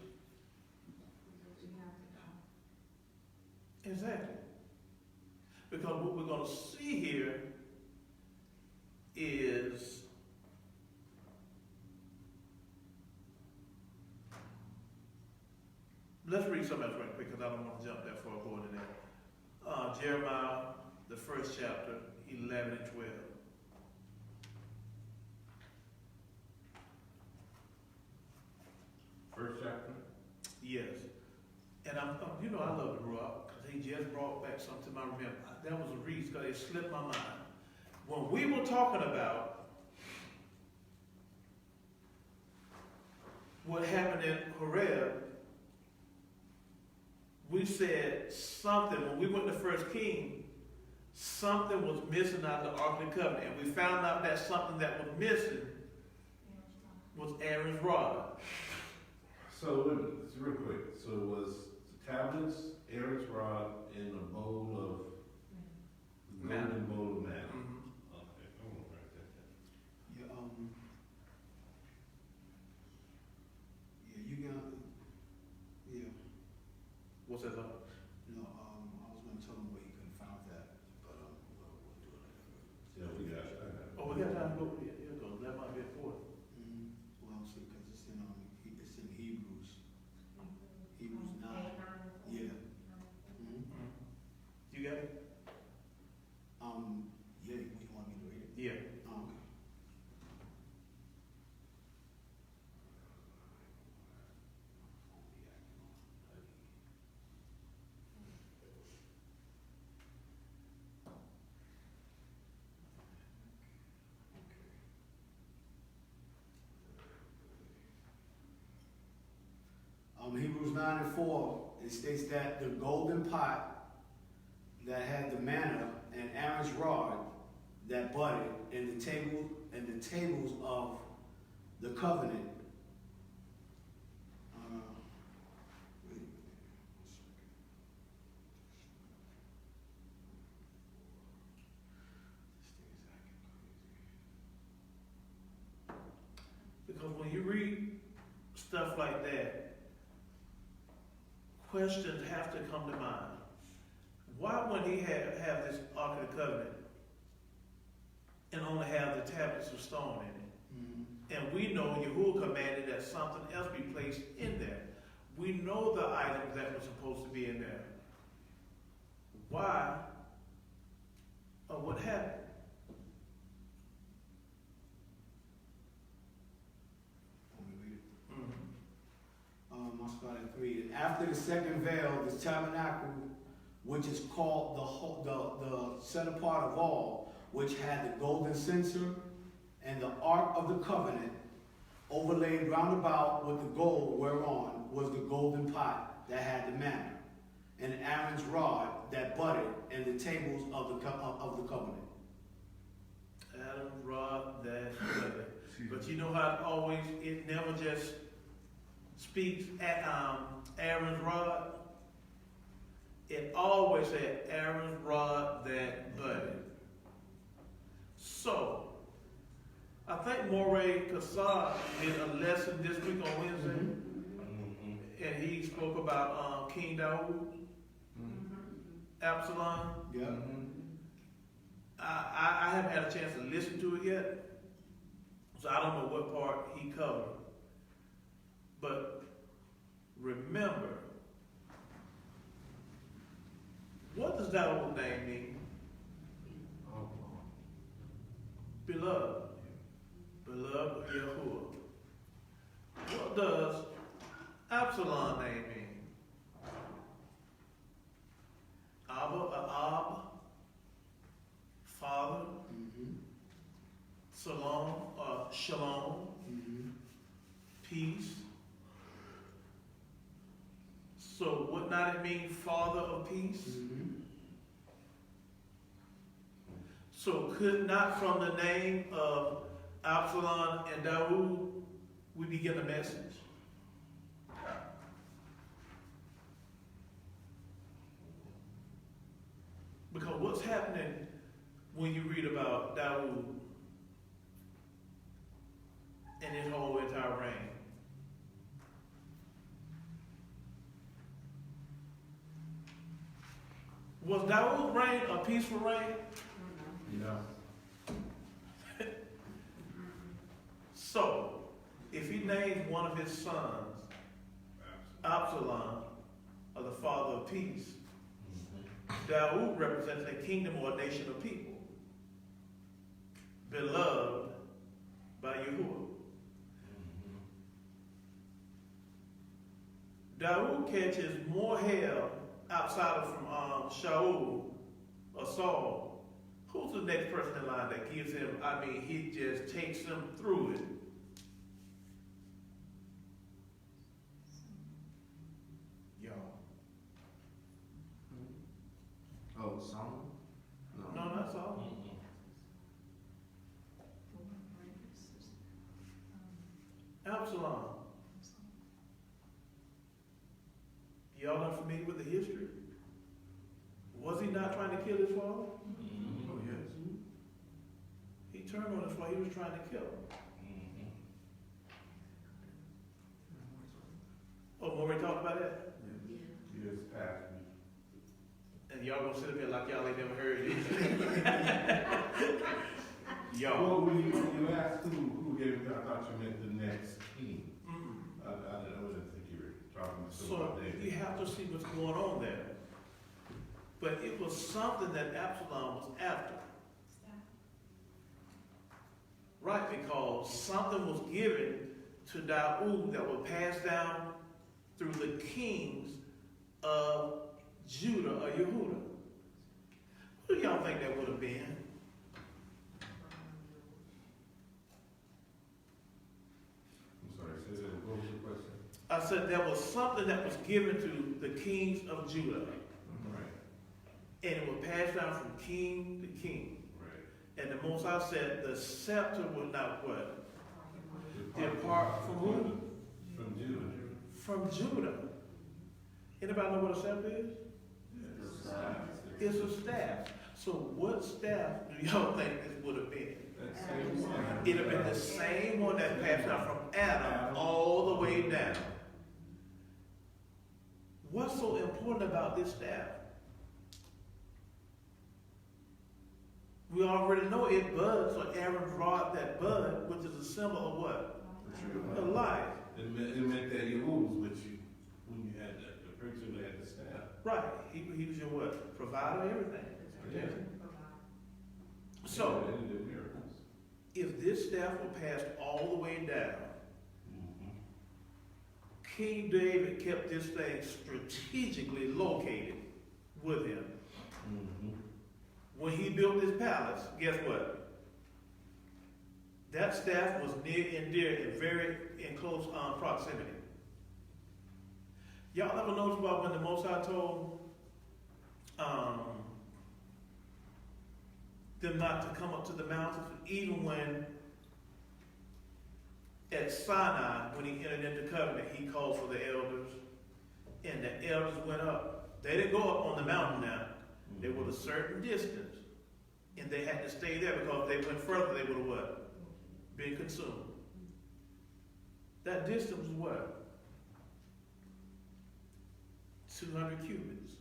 Exactly. Because what we're going to see here is let's read something else right quick because I don't want to jump that far going in there. Jeremiah, the 1st chapter, 11 and 12. First chapter. Yes. And I love the Ruach because he just brought back something to my remembrance. That was a reason because it slipped my mind. When we were talking about what happened in Horeb, we said something, when we went to 1 King, something was missing out of the Ark of the Covenant. And we found out that something that was missing was Aaron's rod. So, real quick. So it was tablets, Aaron's rod, and a bowl of golden bowl of manna. Mm-hmm. Okay, I'm gonna write that down. Yeah, you got, yeah. What's that? No, I was gonna tell him where he couldn't find that, but we'll do it later. Yeah, we got it. I got it. Oh, we got time to go. Yeah, go. That might be important. Well, see, because it's in Hebrews. Hebrews 9. Yeah. You got it? Yeah, you want me to read it? Yeah. Oh, okay. Hebrews 9 and 4, it states that the golden pot that had the manna and Aaron's rod that budded, and the tables of the covenant. Wait a Because when you read stuff like that, questions have to come to mind. Why would he have this Ark of the Covenant and only have the tablets of stone in it? And we know Yahuwah commanded that something else be placed in there. We know the items that were supposed to be in there. Why or what happened? I'll start at 3. And after the second veil, the tabernacle, which is called the set apart of all, which had the golden censer and the ark of the covenant, overlaid round about with the gold whereon was the golden pot that had the manna, and Aaron's rod that budded, and the tables of the covenant. Adam's rod that budded. But you know how it never just speaks at Aaron's rod. It always said Aaron's rod that budded. So, I think Moreh Kassar did a lesson this week on Wednesday, and he spoke about King Dawood, Absalom. Yeah. I haven't had a chance to listen to it yet, so I don't know what part he covered. But remember, what does Dawood's name mean? Beloved. Beloved of Yahuwah. What does Absalom name mean? Ab, father. Shalom, peace. So would not it mean father of peace? So could not from the name of Absalom and Dawood we be getting a message? Because what's happening when you read about Dawood and his whole entire reign? Was Dawood's reign a peaceful reign? Yeah. So, if he named one of his sons Absalom, or the father of peace, Dawood represents a kingdom or a nation of people, beloved by Yahuwah. Dawood catches more hell outside of from Shaul or Saul. Who's the next person in line that gives him, he just takes him through it? Y'all. Oh, Solomon? No, not Saul. Absalom. Y'all not familiar with the history? Was he not trying to kill his father? Oh, yes. He turned on us while he was trying to kill him. Oh, Moreh talked about that? Yes, Pastor. And y'all gonna sit up here like y'all ain't never heard it. Y'all. Well, when you asked who gave it, I thought you meant the next king. I didn't think you were talking So about David. you have to see what's going on there. But it was something that Absalom was after. Right, because something was given to Dawood that was passed down through the kings of Judah or Yehuda. Who do y'all think that would have been? I'm sorry, say that. What was the question? I said there was something that was given to the kings of Judah, Right. and it was passed down from king to king. Right. And the Most High said the scepter would not what? Depart from who? From Judah. From Judah. Anybody know what a scepter is? It's a staff. So what staff do y'all think this would have been? It'd have been the same one that passed down from Adam all the way down. What's so important about this staff? We already know it buds, so Aaron brought that bud, which is a symbol of what? Of life. It meant that you was with you when you had the person who had the staff. Right. He was your what? Provider, everything. Yeah. So, And he did miracles. if this staff were passed all the way down, King David kept this thing strategically located with him. When he built this palace, guess what? That staff was near and dear and very in close proximity. Y'all ever notice about when the Most High told them not to come up to the mountains, even when at Sinai, when he entered into covenant, he called for the elders, and the elders went up. They didn't go up on the mountain now. They were a certain distance, and they had to stay there because if they went further, they would have what? Been consumed. That distance was what? 2,000 cubits.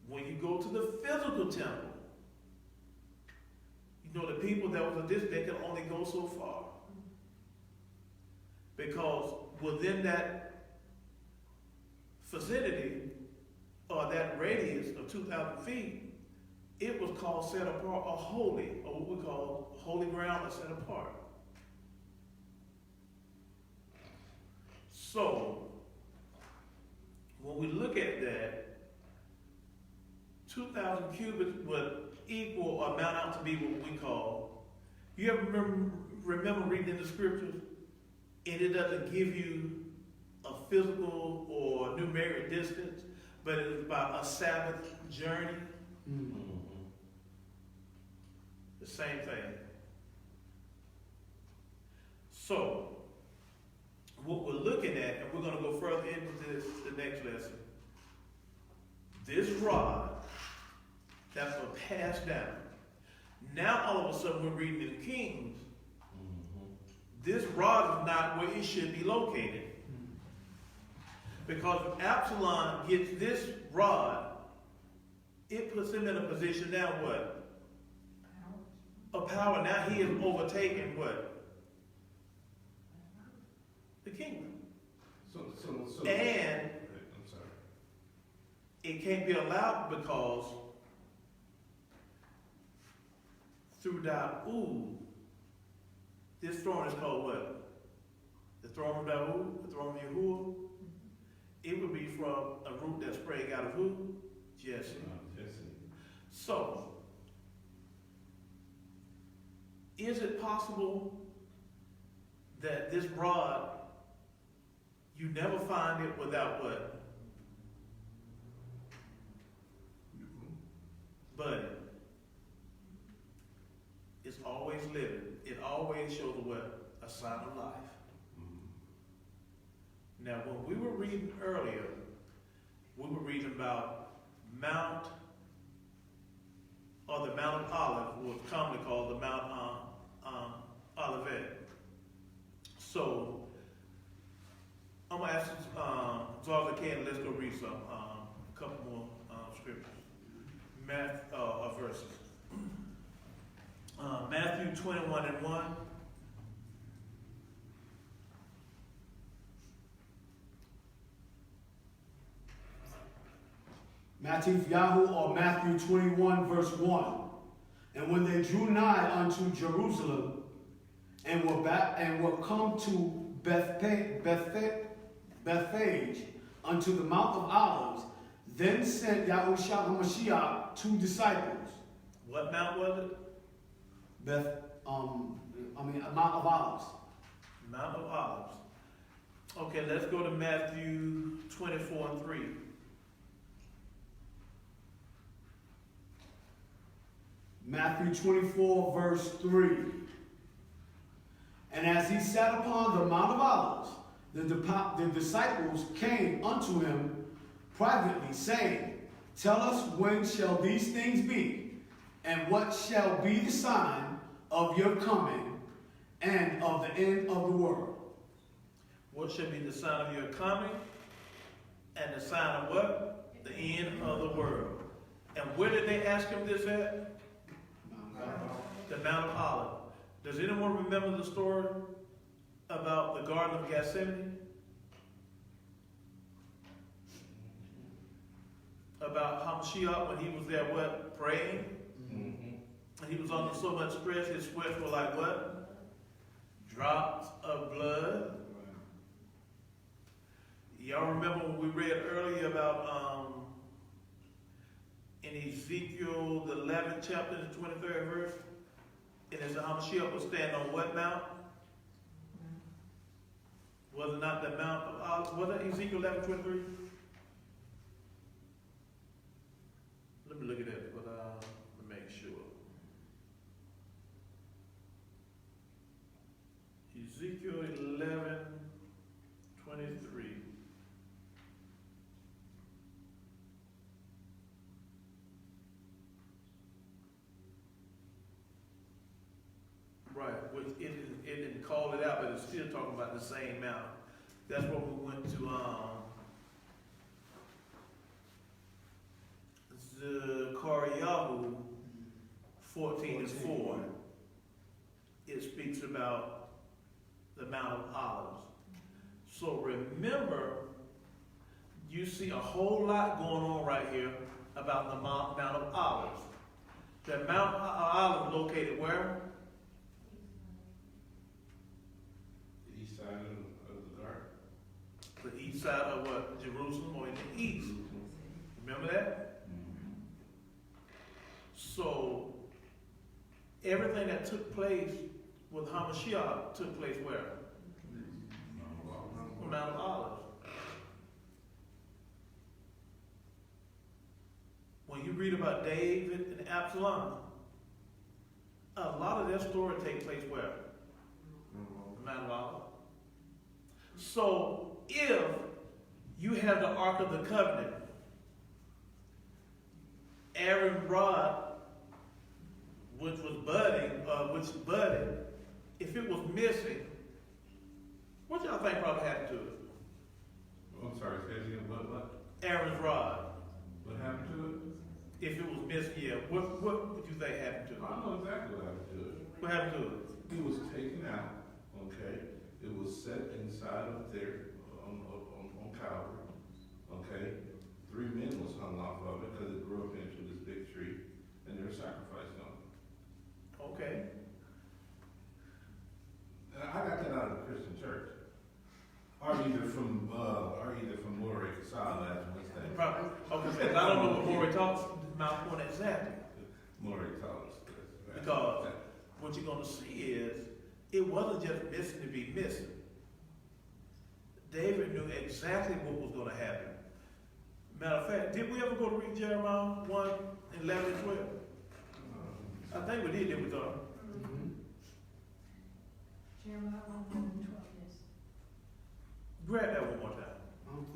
When you go to the physical temple, you know the people that was a distance, they could only go so far. Because within that vicinity, or that radius of 2,000 feet, it was called set apart or holy, or what we call holy ground or set apart. So, when we look at that, 2,000 cubits would equal or amount out to be what we call, you ever remember reading in the scriptures, and it doesn't give you a physical or numeric distance, but it is about a Sabbath journey? The same thing. So, what we're looking at, and we're going to go further into this the next lesson, this rod that's going to pass down. Now all of a sudden we're reading in Kings. This rod is not where it should be located. Because if Absalom gets this rod, it puts him in a position now what? Of power. Now he is overtaking what? The kingdom. So. And I'm sorry. it can't be allowed because through Daud, this throne is called what? The throne of Daud, the throne of Yahuwah. It would be from a root that sprang out of who? Jesse. Jesse. So, is it possible that this rod, you never find it without what? But it's always living. It always shows what? A sign of life. Now, when we were reading earlier, we were reading about Mount, or the Mount of Olives, was commonly called the Mount Olivet. So, I'm going to ask as long as I can, let's go read some, a couple more scriptures. Verses. Matthew 21:1. Aliyahu, or Matthew 21, verse 1. And when they drew nigh unto Jerusalem, and were come to Bethphage, unto the Mount of Olives, then sent Yahushua HaMashiach 2 disciples. What mount was it? Mount of Olives. Mount of Olives. Okay, let's go to Matthew 24:3. Matthew 24, verse 3. And as he sat upon the Mount of Olives, the disciples came unto him privately, saying, Tell us, when shall these things be? And what shall be the sign of your coming and of the end of the world? What shall be the sign of your coming and the sign of what? The end of the world. And where did they ask him this at? The Mount of Olives. Does anyone remember the story about the Garden of Gethsemane? About Hamashiach when he was there, what? Praying? And he was under so much stress, his sweats were like what? Drops of blood. Y'all remember when we read earlier about in Ezekiel, the 11th chapter, the 23rd verse? And as the Hamashiach was standing on what mount? Was it not the Mount of Olives? Was it Ezekiel 11:23? Let me look at that, but to make sure. Ezekiel 11:23. Right, which it didn't call it out, but it's still talking about the same mount. That's what we went to the Aliyahu 14:4. It speaks about the Mount of Olives. So remember, you see a whole lot going on right here about the Mount of Olives. The Mount of Olives located where? The east side of the garden. The east side of what? Jerusalem, or in the east. Remember that? So, everything that took place with Hamashiach took place where? Mount of Olives. When you read about David and Absalom, a lot of their story takes place where? Mount of Olives. So, if you have the Ark of the Covenant, Aaron's rod, which budded, if it was missing, what y'all think probably happened to it? I'm sorry, say it again. What? Aaron's rod. What happened to it? If it was missing, yeah, what would you think happened to it? I know exactly what happened to it. What happened to it? It was taken out, okay? It was set inside of there on Calvary, okay? 3 men was hung off of it because it grew up into this big tree, and they were sacrificed on it. Okay. And I got that out of the Christian church. Or either from Moreh last Wednesday. Probably. Okay, I don't know what Moreh talks about point exactly. Moreh taught us this. Because what you're going to see is, it wasn't just missing to be missing. David knew exactly what was going to happen. Matter of fact, did we ever go to read Jeremiah 1:11-12? I think we did, didn't we, Tom? Jeremiah 1:12, yes. Grab that one more time. I don't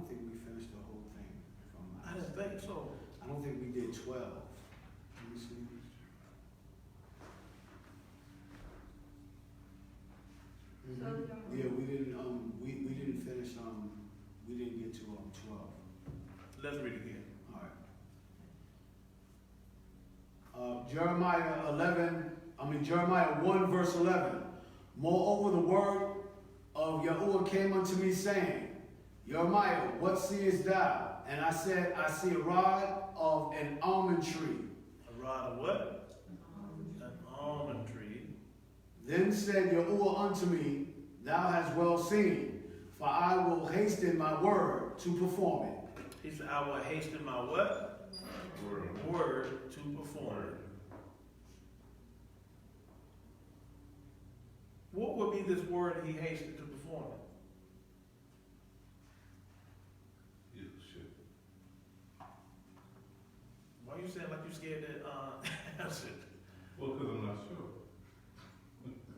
think we finished the whole thing. If I'm not I didn't think so. I don't think we did 12. Let me see. Yeah, we didn't finish we didn't get to 12. Let's read it again. All right. Jeremiah 1 verse 11. Moreover, the word of Yahuwah came unto me, saying, Jeremiah, what seest thou? And I said, I see a rod of an almond tree. A rod of what? An almond tree. Then said Yahuwah unto me, Thou hast well seen, for I will hasten my word to perform it. He said, I will hasten my what? Word to perform it. What would be this word he hastened to perform it? You should. Why are you saying like you scared that That's it. Well, because I'm not sure.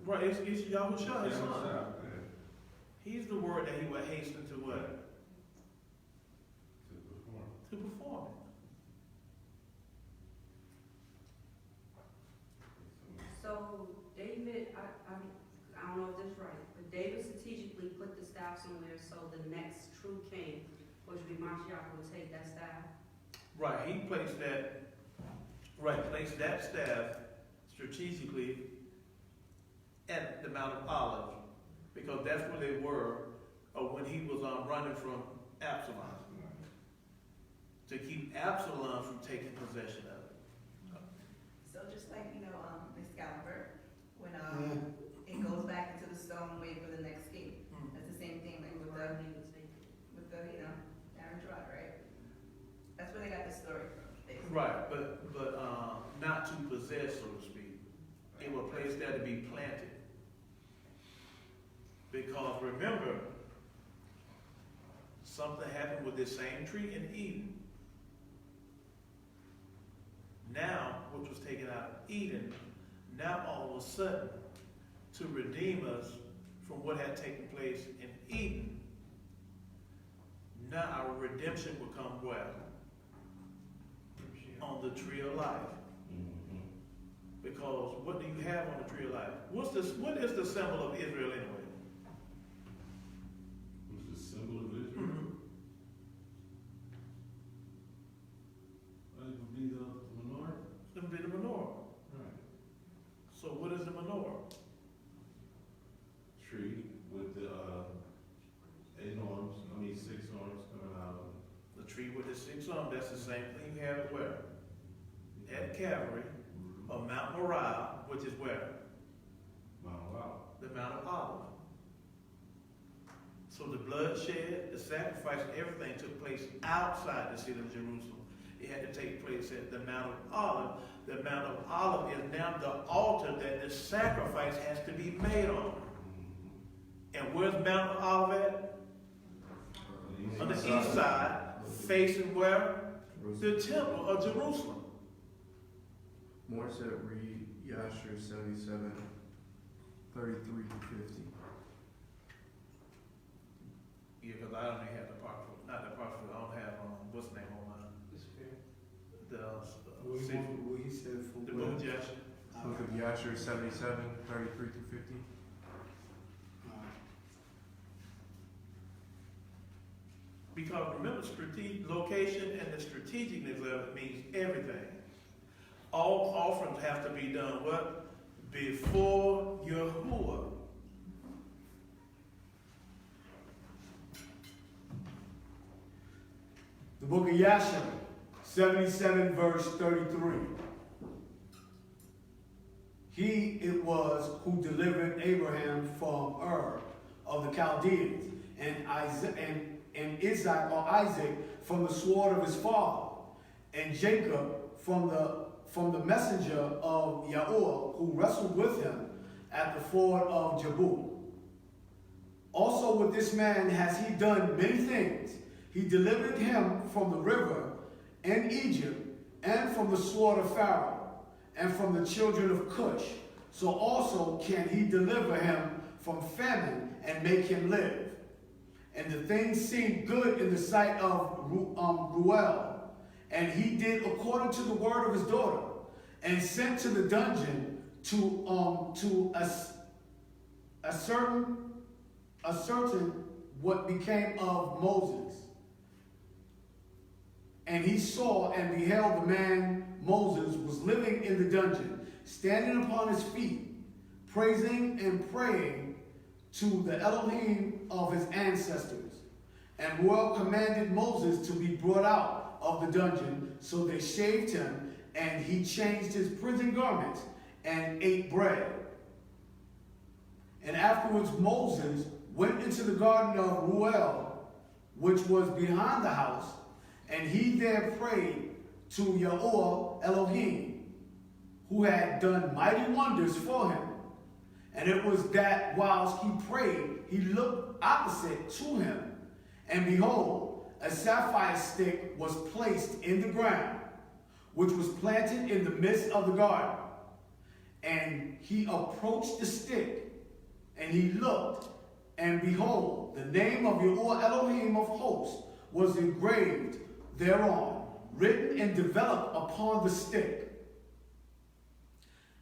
Right, it's Yahushua, his son. Yeah. He's the word that he would hasten to what? To perform. To perform So David, I don't know if this is right, but David strategically put the staff somewhere so the next true king, which would be Mashiach, would take that staff. it. Right, he placed that staff strategically at the Mount of Olives, because that's where they were when he was running from Absalom, to keep Absalom from taking possession of it. So just like, Excalibur, when it goes back into the stone wait for the next king. That's the same thing like with the Aaron Gerard, right? That's where they got the story from, basically. Right, but not to possess, so to speak. It was placed there to be planted. Because remember, something happened with this same tree in Eden. Now, which was taken out of Eden, now all of a sudden, to redeem us from what had taken place in Eden, now our redemption will come where? On the tree of life. Because what do you have on the tree of life? What is the symbol of Israel anyway? Who's the symbol of Israel? It would be the menorah. It would be the menorah. Right. So what is the menorah? Tree with the 6 arms coming out of it. The tree with the 6 arms, that's the same thing you have at where? At Calvary, or Mount Moreh, which is where? Wow. The Mount of Olives. So the bloodshed, the sacrifice, and everything took place outside the city of Jerusalem. It had to take place at the Mount of Olives. The Mount of Olives is now the altar that the sacrifice has to be made on. And where's Mount of Olives at? On the east side, facing where? The temple of Jerusalem. Moreh said read Yashra'al 77, 33 to 50. Yeah, because I only have the part, not the part, I don't have, what's the name on mine? What he said for The book of Yashra'al. Book of Yashra'al 77, 33 to 50. Because remember, location and the strategicness of it means everything. All offerings have to be done what? Before Yahuwah. The book of Yashra'al, 77 verse 33. He it was who delivered Abraham from Ur of the Chaldeans, and Isaac from the sword of his father, and Jacob from the messenger of Yahuwah, who wrestled with him at the ford of Jabul. Also with this man has he done many things. He delivered him from the river in Egypt, and from the sword of Pharaoh, and from the children of Cush. So also can he deliver him from famine and make him live. And the thing seemed good in the sight of Ruel, and he did according to the word of his daughter, and sent to the dungeon to ascertain what became of Moses. And he saw and beheld the man Moses was living in the dungeon, standing upon his feet, praising and praying to the Elohim of his ancestors. And Ruel commanded Moses to be brought out of the dungeon, so they shaved him, and he changed his prison garments and ate bread. And afterwards Moses went into the garden of Ruel, which was behind the house, and he there prayed to Yahuwah Elohim, who had done mighty wonders for him. And it was that whilst he prayed, he looked opposite to him, and behold, a sapphire stick was placed in the ground, which was planted in the midst of the garden. And he approached the stick, and he looked, and behold, the name of Yahuwah Elohim of hosts was engraved thereon, written and developed upon the stick.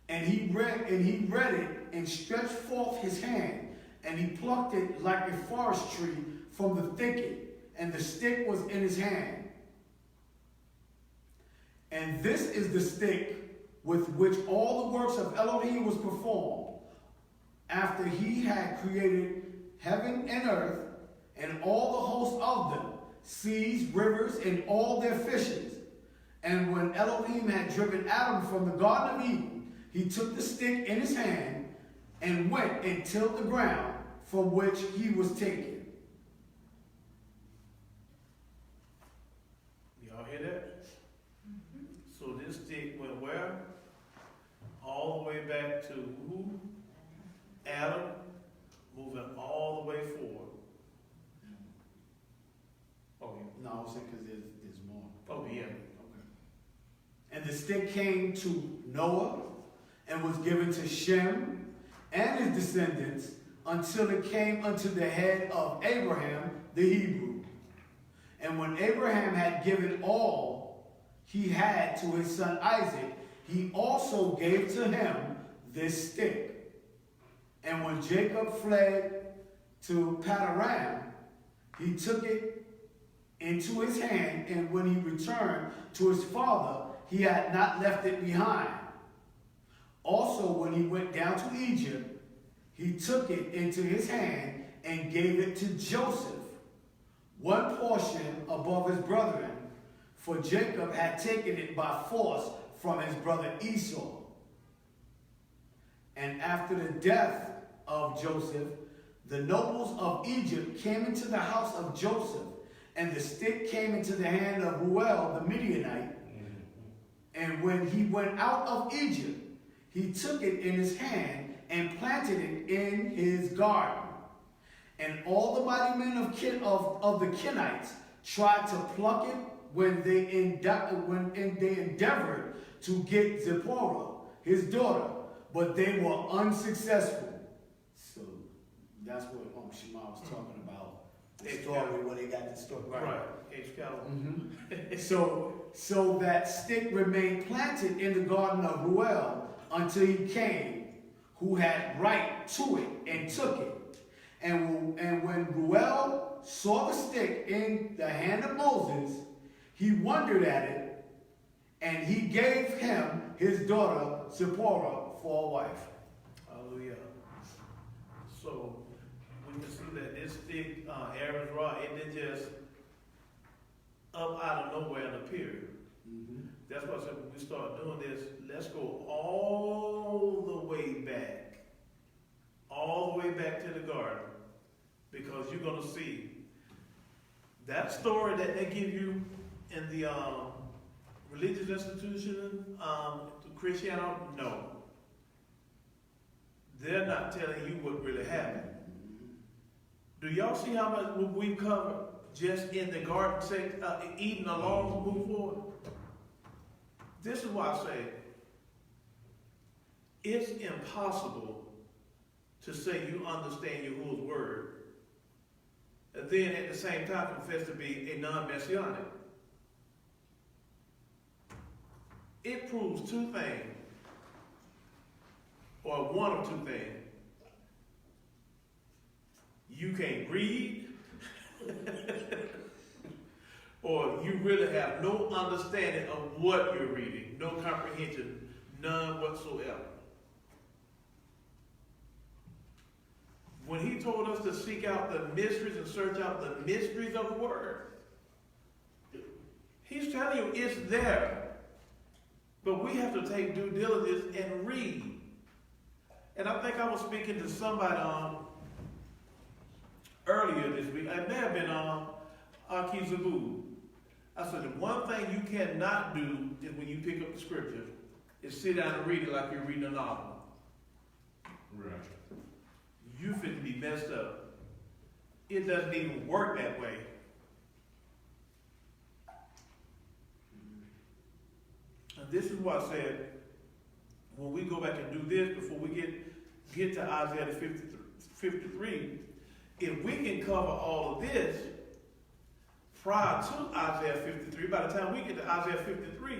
And he read it, and stretched forth his hand, and he plucked it like a forest tree from the thicket, and the stick was in his hand. And this is the stick with which all the works of Elohim was performed, after he had created heaven and earth, and all the hosts of them, seas, rivers, and all their fishes. And when Elohim had driven Adam from the Garden of Eden, he took the stick in his hand, and went and tilled the ground from which he was taken. Y'all hear that? So this stick went where? All the way back to who? Adam, moving all the way forward. Oh, yeah. No, I was saying because there's more. Oh, yeah. Okay. And the stick came to Noah, and was given to Shem and his descendants, until it came unto the head of Abraham the Hebrew. And when Abraham had given all he had to his son Isaac, he also gave to him this stick. And when Jacob fled to Padan, he took it into his hand, and when he returned to his father, he had not left it behind. Also, when he went down to Egypt, he took it into his hand and gave it to Joseph, one portion above his brethren, for Jacob had taken it by force from his brother Esau. And after the death of Joseph, the nobles of Egypt came into the house of Joseph, and the stick came into the hand of Ruel the Midianite. And when he went out of Egypt, he took it in his hand and planted it in his garden. And all the mighty men of the Kenites tried to pluck it when they endeavored to get Zipporah, his daughter, but they were unsuccessful. So that's what Shema was talking about. The story where they got the story. Right. Excalibur. Mm-hmm. So that stick remained planted in the garden of Ruel until he came, who had right to it, and took it. And when Ruel saw the stick in the hand of Moses, he wondered at it, and he gave him his daughter Zipporah for a wife. Hallelujah. So we can see that this stick, Aaron's rod, it didn't just up out of nowhere and appear. Mm-hmm. That's why I said when we start doing this, let's go all the way back to the garden, because you're going to see that story that they give you in the religious institution, Christianity. No, they're not telling you what really happened. Do y'all see how much we've covered just in the garden, Eden alone to move forward? This is why I say it's impossible to say you understand Yahuwah's word and then at the same time confess to be a non-messianic. It proves two things, or one of two things. You can't read, or you really have no understanding of what you're reading, no comprehension, none whatsoever. When he told us to seek out the mysteries and search out the mysteries of the word, he's telling you it's there. But we have to take due diligence and read. And I think I was speaking to somebody earlier this week. It may have been Aki Zabu. I said, the one thing you cannot do is when you pick up the scripture is sit down and read it like you're reading a novel. Right. You fit to be messed up. It doesn't even work that way. And this is why I said, when we go back and do this, before we get to Isaiah 53, if we can cover all of this prior to Isaiah 53, by the time we get to Isaiah 53,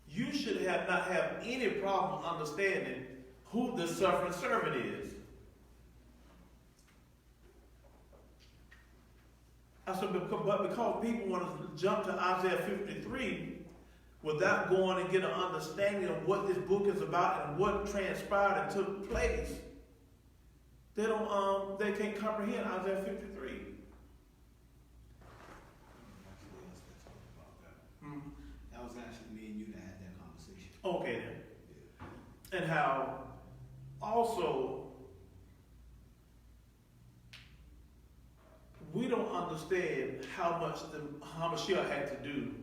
you should not have any problem understanding who the suffering servant is. I said, but because people want to jump to Isaiah 53 without going and get an understanding of what this book is about and what transpired and took place, they can't comprehend Isaiah 53. That was actually me and you that had that conversation. Okay then. And how also we don't understand how much the Hamashiach had to do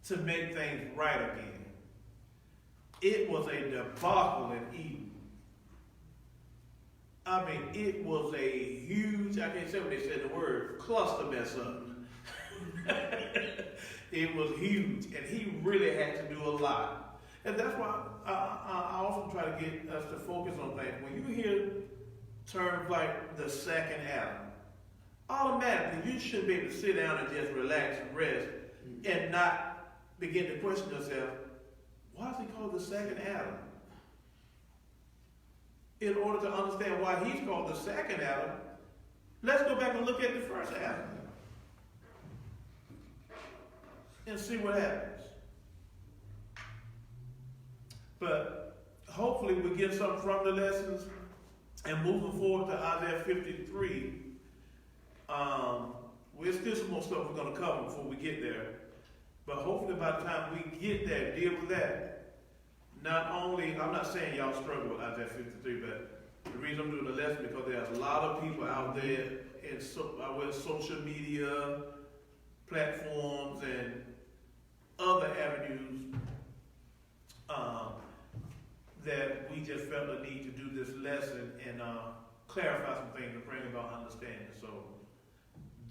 to make things right again. It was a debacle in Eden. I mean, it was a huge, I can't say what they said the word, cluster mess up. It was huge, and he really had to do a lot. And that's why I often try to get us to focus on things. When you hear terms like the second Adam, automatically you should be able to sit down and just relax and rest and not begin to question yourself, why is he called the second Adam? In order to understand why he's called the second Adam, let's go back and look at the first Adam and see what happens. But hopefully we get something from the lessons, and moving forward to Isaiah 53, there's still some more stuff we're going to cover before we get there. But hopefully by the time we get there, deal with that. Not only, I'm not saying y'all struggle with Isaiah 53, but the reason I'm doing the lesson because there's a lot of people out there with social media platforms and other avenues that we just felt the need to do this lesson and clarify some things and bring about understanding. So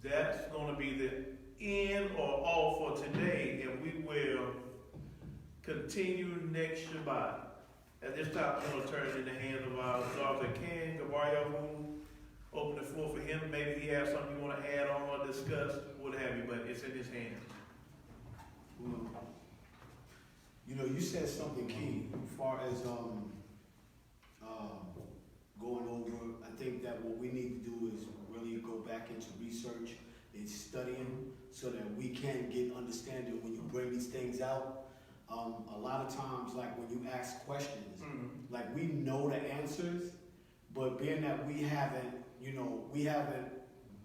that's going to be the end or all for today, and we will continue next Shabbat. At this time, I'm going to turn it in the hands of our Zarza King, Aliyahu. Open the floor for him. Maybe he has something you want to add on or discuss, what have you, but it's in his hands. You know, you said something key as far as going over. I think that what we need to do is really go back into research and studying so that we can get understanding when you bring these things out. A lot of times, like when you ask questions, like we know the answers, but being that we haven't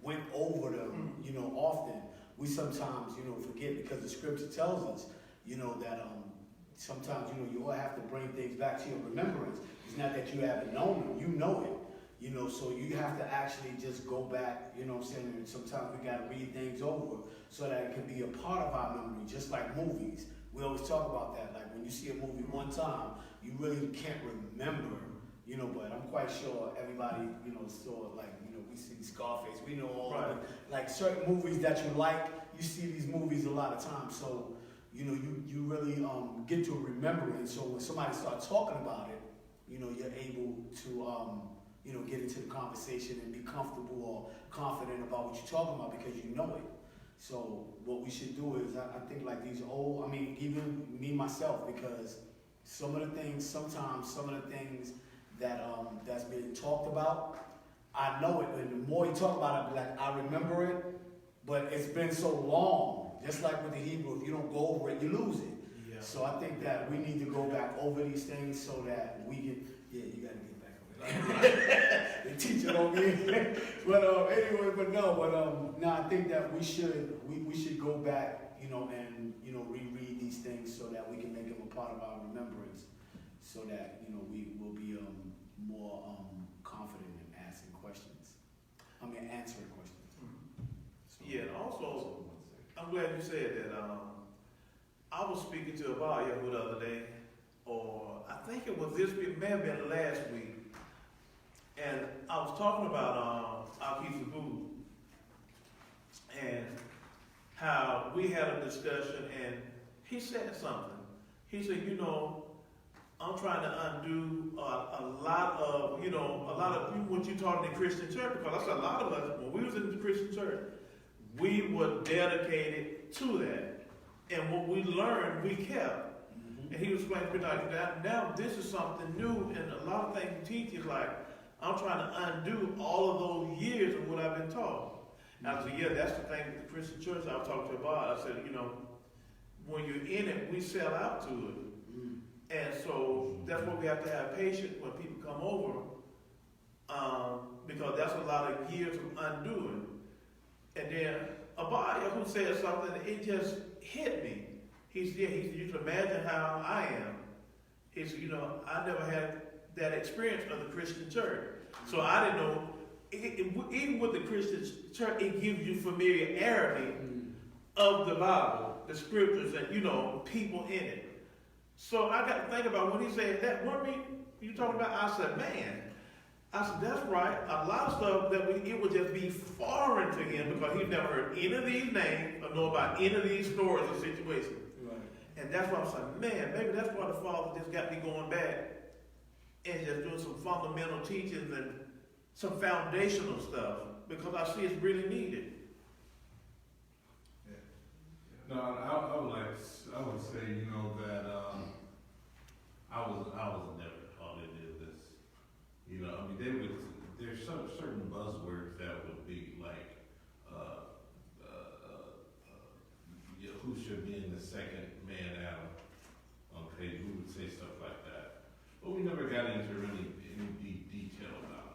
went over them, often, we sometimes, forget, because the scripture tells us, that sometimes, you all have to bring things back to your remembrance. It's not that you haven't known them, you know it. So you have to actually just go back, and sometimes we got to read things over so that it can be a part of our memory, just like movies. We always talk about that, like when you see a movie one time, you really can't remember, but I'm quite sure everybody, saw, like, we see Scarface, we know all of it. Like certain movies that you like, you see these movies a lot of times, so, you really get to remember it. So when somebody starts talking about it, you're able to, get into the conversation and be comfortable or confident about what you're talking about because you know it. So what we should do is, I think like these old, even me myself, because some of the things that that's being talked about, I know it, and the more you talk about it, I'll be like, I remember it, but it's been so long, just like with the Hebrew, if you don't go over it, you lose it. Yeah. So I think that we need to go back over these things so that we can, you gotta get back over it. The teacher don't get but I think that we should go back, and reread these things so that we can make them a part of our remembrance, so that we will be more confident in answering questions. So, yeah, and also, I'm glad you said that. I was speaking to Aliyahu the other day, or I think it was this week, it may have been last week, and I was talking about Akizabu and how we had a discussion, and he said something. He said, you know, I'm trying to undo a lot of what you taught in the Christian church, because I said a lot of us, when we was in the Christian church, we were dedicated to that. And what we learned, we kept. And he was explaining to me like that. Now this is something new, and a lot of things he teaches, like, I'm trying to undo all of those years of what I've been taught. And I said, yeah, that's the thing with the Christian church I was talking to about. I said, you know, when you're in it, we sell out to it. And so that's why we have to have patience when people come over, because that's a lot of years of undoing. And then Aliyahu said something, it just hit me. He said, you can imagine how I am. He said, you know, I never had that experience of the Christian church. So I didn't know, even with the Christian church, it gives you familiarity of the Bible, the scriptures, and, you know, people in it. So I got to think about when he said that, what you talking about? I said, man, that's right. A lot of stuff it would just be foreign to him, because he never heard any of these names or know about any of these stories or situations. Right. And that's why I was like, man, maybe that's why the Father just got me going back and just doing some fundamental teachings and some foundational stuff, because I see it's really needed. No, I would say, you know, that I was never taught any of this. You know, I mean, there's some certain buzzwords that would be like, who should be in the second man Adam? Okay, who would say stuff like that? But we never got into any deep detail about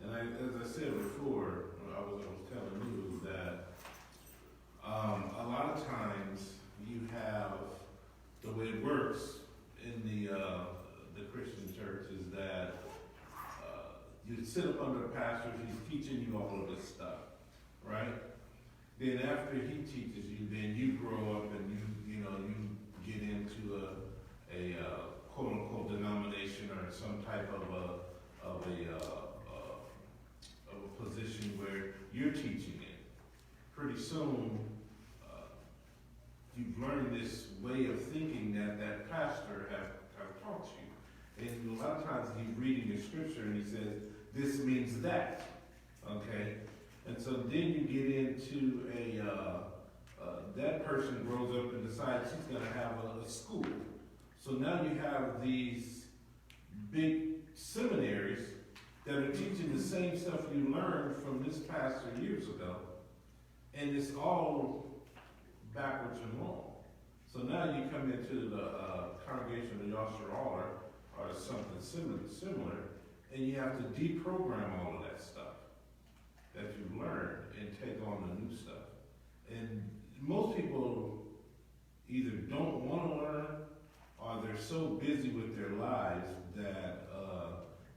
it. And as I said before, I was telling you that a lot of times you have, the way it works in the Christian church is that you sit up under a pastor, he's teaching you all of this stuff, right? Then after he teaches you, then you grow up and you get into a quote unquote denomination or some type of a position where you're teaching it. Pretty soon, you've learned this way of thinking that pastor have taught you. And a lot of times he's reading the scripture and he says, this means that, okay? And so then you get into that person grows up and decides she's gonna have a school. So now you have these big seminaries that are teaching the same stuff you learned from this pastor years ago. And it's all backwards and wrong. So now you come into the congregation of Yashra'al or something similar, and you have to deprogram all of that stuff that you've learned and take on the new stuff. And most people either don't want to learn, or they're so busy with their lives that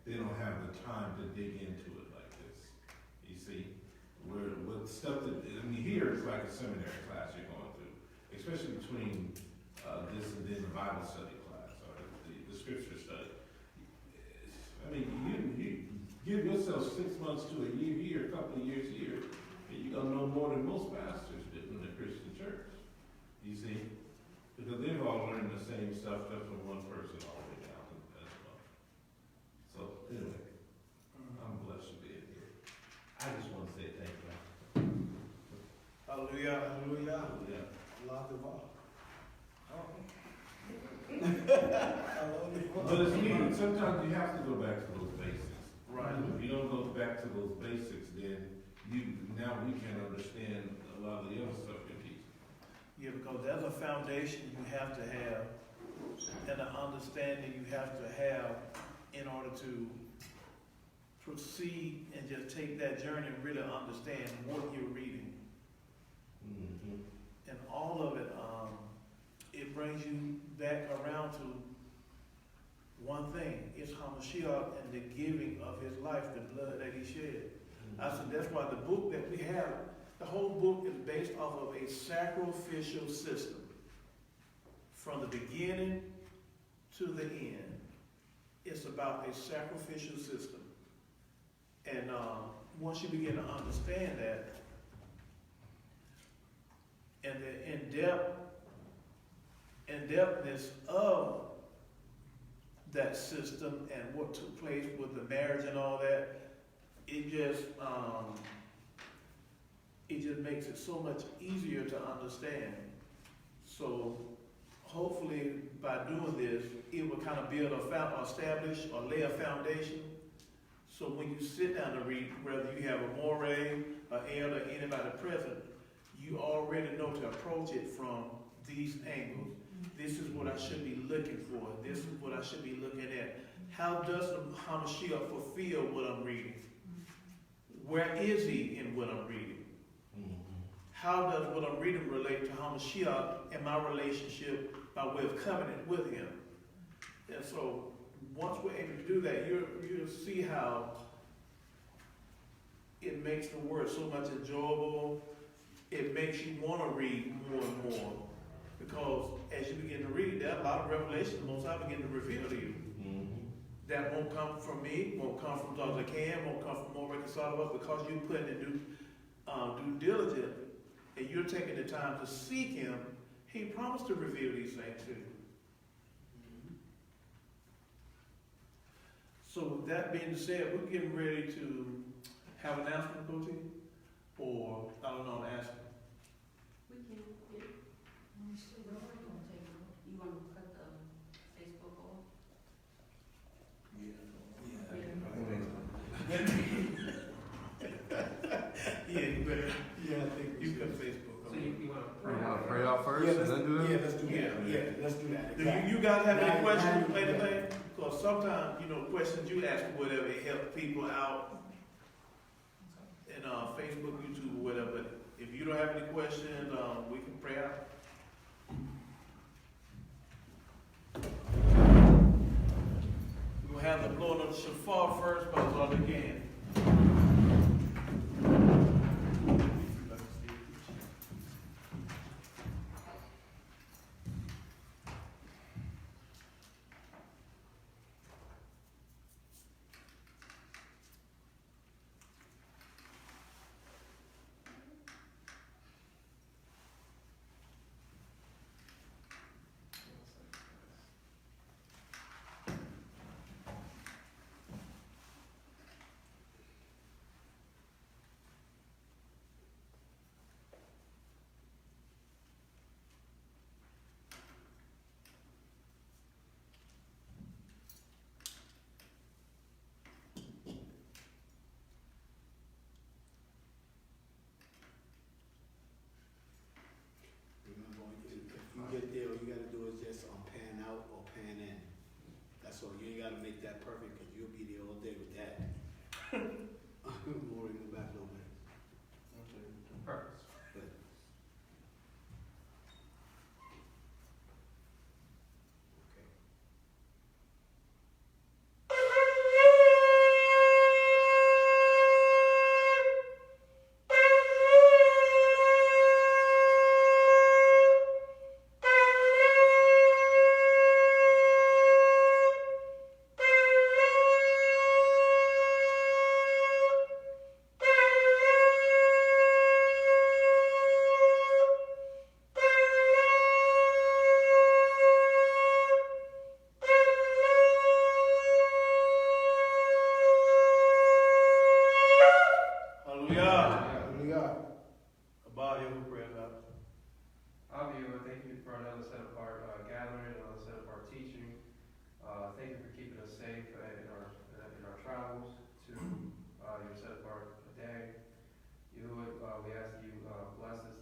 they don't have the time to dig into it like this. You see? With stuff that, I mean, here it's like a seminary class you're going through, especially between this and then the Bible study class or the scripture study. I mean, you give yourself 6 months to a year here, a couple of years here, and you're going to know more than most pastors do in the Christian church. You see? Because they've all learned the same stuff just from one person all the way down as well. So, anyway, I'm blessed to be here. I just want to say thank you. Hallelujah. Hallelujah. Yeah. Allah Akbar. But it's needed. Sometimes you have to go back to those basics. Right. If you don't go back to those basics, then now we can understand a lot of the other stuff you're teaching. Yeah, because there's a foundation you have to have and an understanding you have to have in order to proceed and just take that journey and really understand what you're reading. Mm-hmm. And all of it, it brings you back around to one thing. It's Hamashiach and the giving of his life, the blood that he shed. I said that's why the book that we have, the whole book is based off of a sacrificial system. From the beginning to the end, it's about a sacrificial system. And once you begin to understand that, and the in-depth in-depthness of that system and what took place with the marriage and all that, it just makes it so much easier to understand. So hopefully by doing this, it will kind of build establish or lay a foundation. So when you sit down to read, whether you have a Moreh, an elder, anybody present, you already know to approach it from these angles. This is what I should be looking for. This is what I should be looking at. How does the Hamashiach fulfill what I'm reading? Where is he in what I'm reading? How does what I'm reading relate to Hamashiach and my relationship by way of covenant with him? And so once we're able to do that, you'll see how it makes the word so much enjoyable. It makes you want to read more and more. Because as you begin to read, there are a lot of revelations the Most High begin to reveal to you. That won't come from me, won't come from Dr. Cam, won't come from Moreh, but because you're putting in due diligence and you're taking the time to seek him, he promised to reveal these things to you. So with that being said, we're getting ready to have an announcement, Coty? Or, I don't know, I'm asking. We can, yeah. You want to cut the Facebook off? Yeah, you better. Yeah, I think you cut Facebook So off. you want to You want to pray out first Yeah, and then do that? yeah, let's do that. Yeah, let's do that. Do you guys have any Now questions, you- anything? Because sometimes, questions you ask or whatever, it helps people out in Facebook, YouTube, or whatever. But if you don't have any questions, we can pray out. We'll have the blowing of the shofar first, but it's all again. Remember, if you get there, all you gotta do is just pan out or pan in. That's all. You ain't gotta make that perfect, because you'll be there all day with that. More move back a little bit. Purpose. Good. Okay. Hallelujah. Hallelujah. Aliyahu, pray it out. Aliyahu, thank you for another set apart gathering, another set apart teaching. Thank you for keeping us safe in our travels to your set apart day. Yahuwah, we ask that you bless us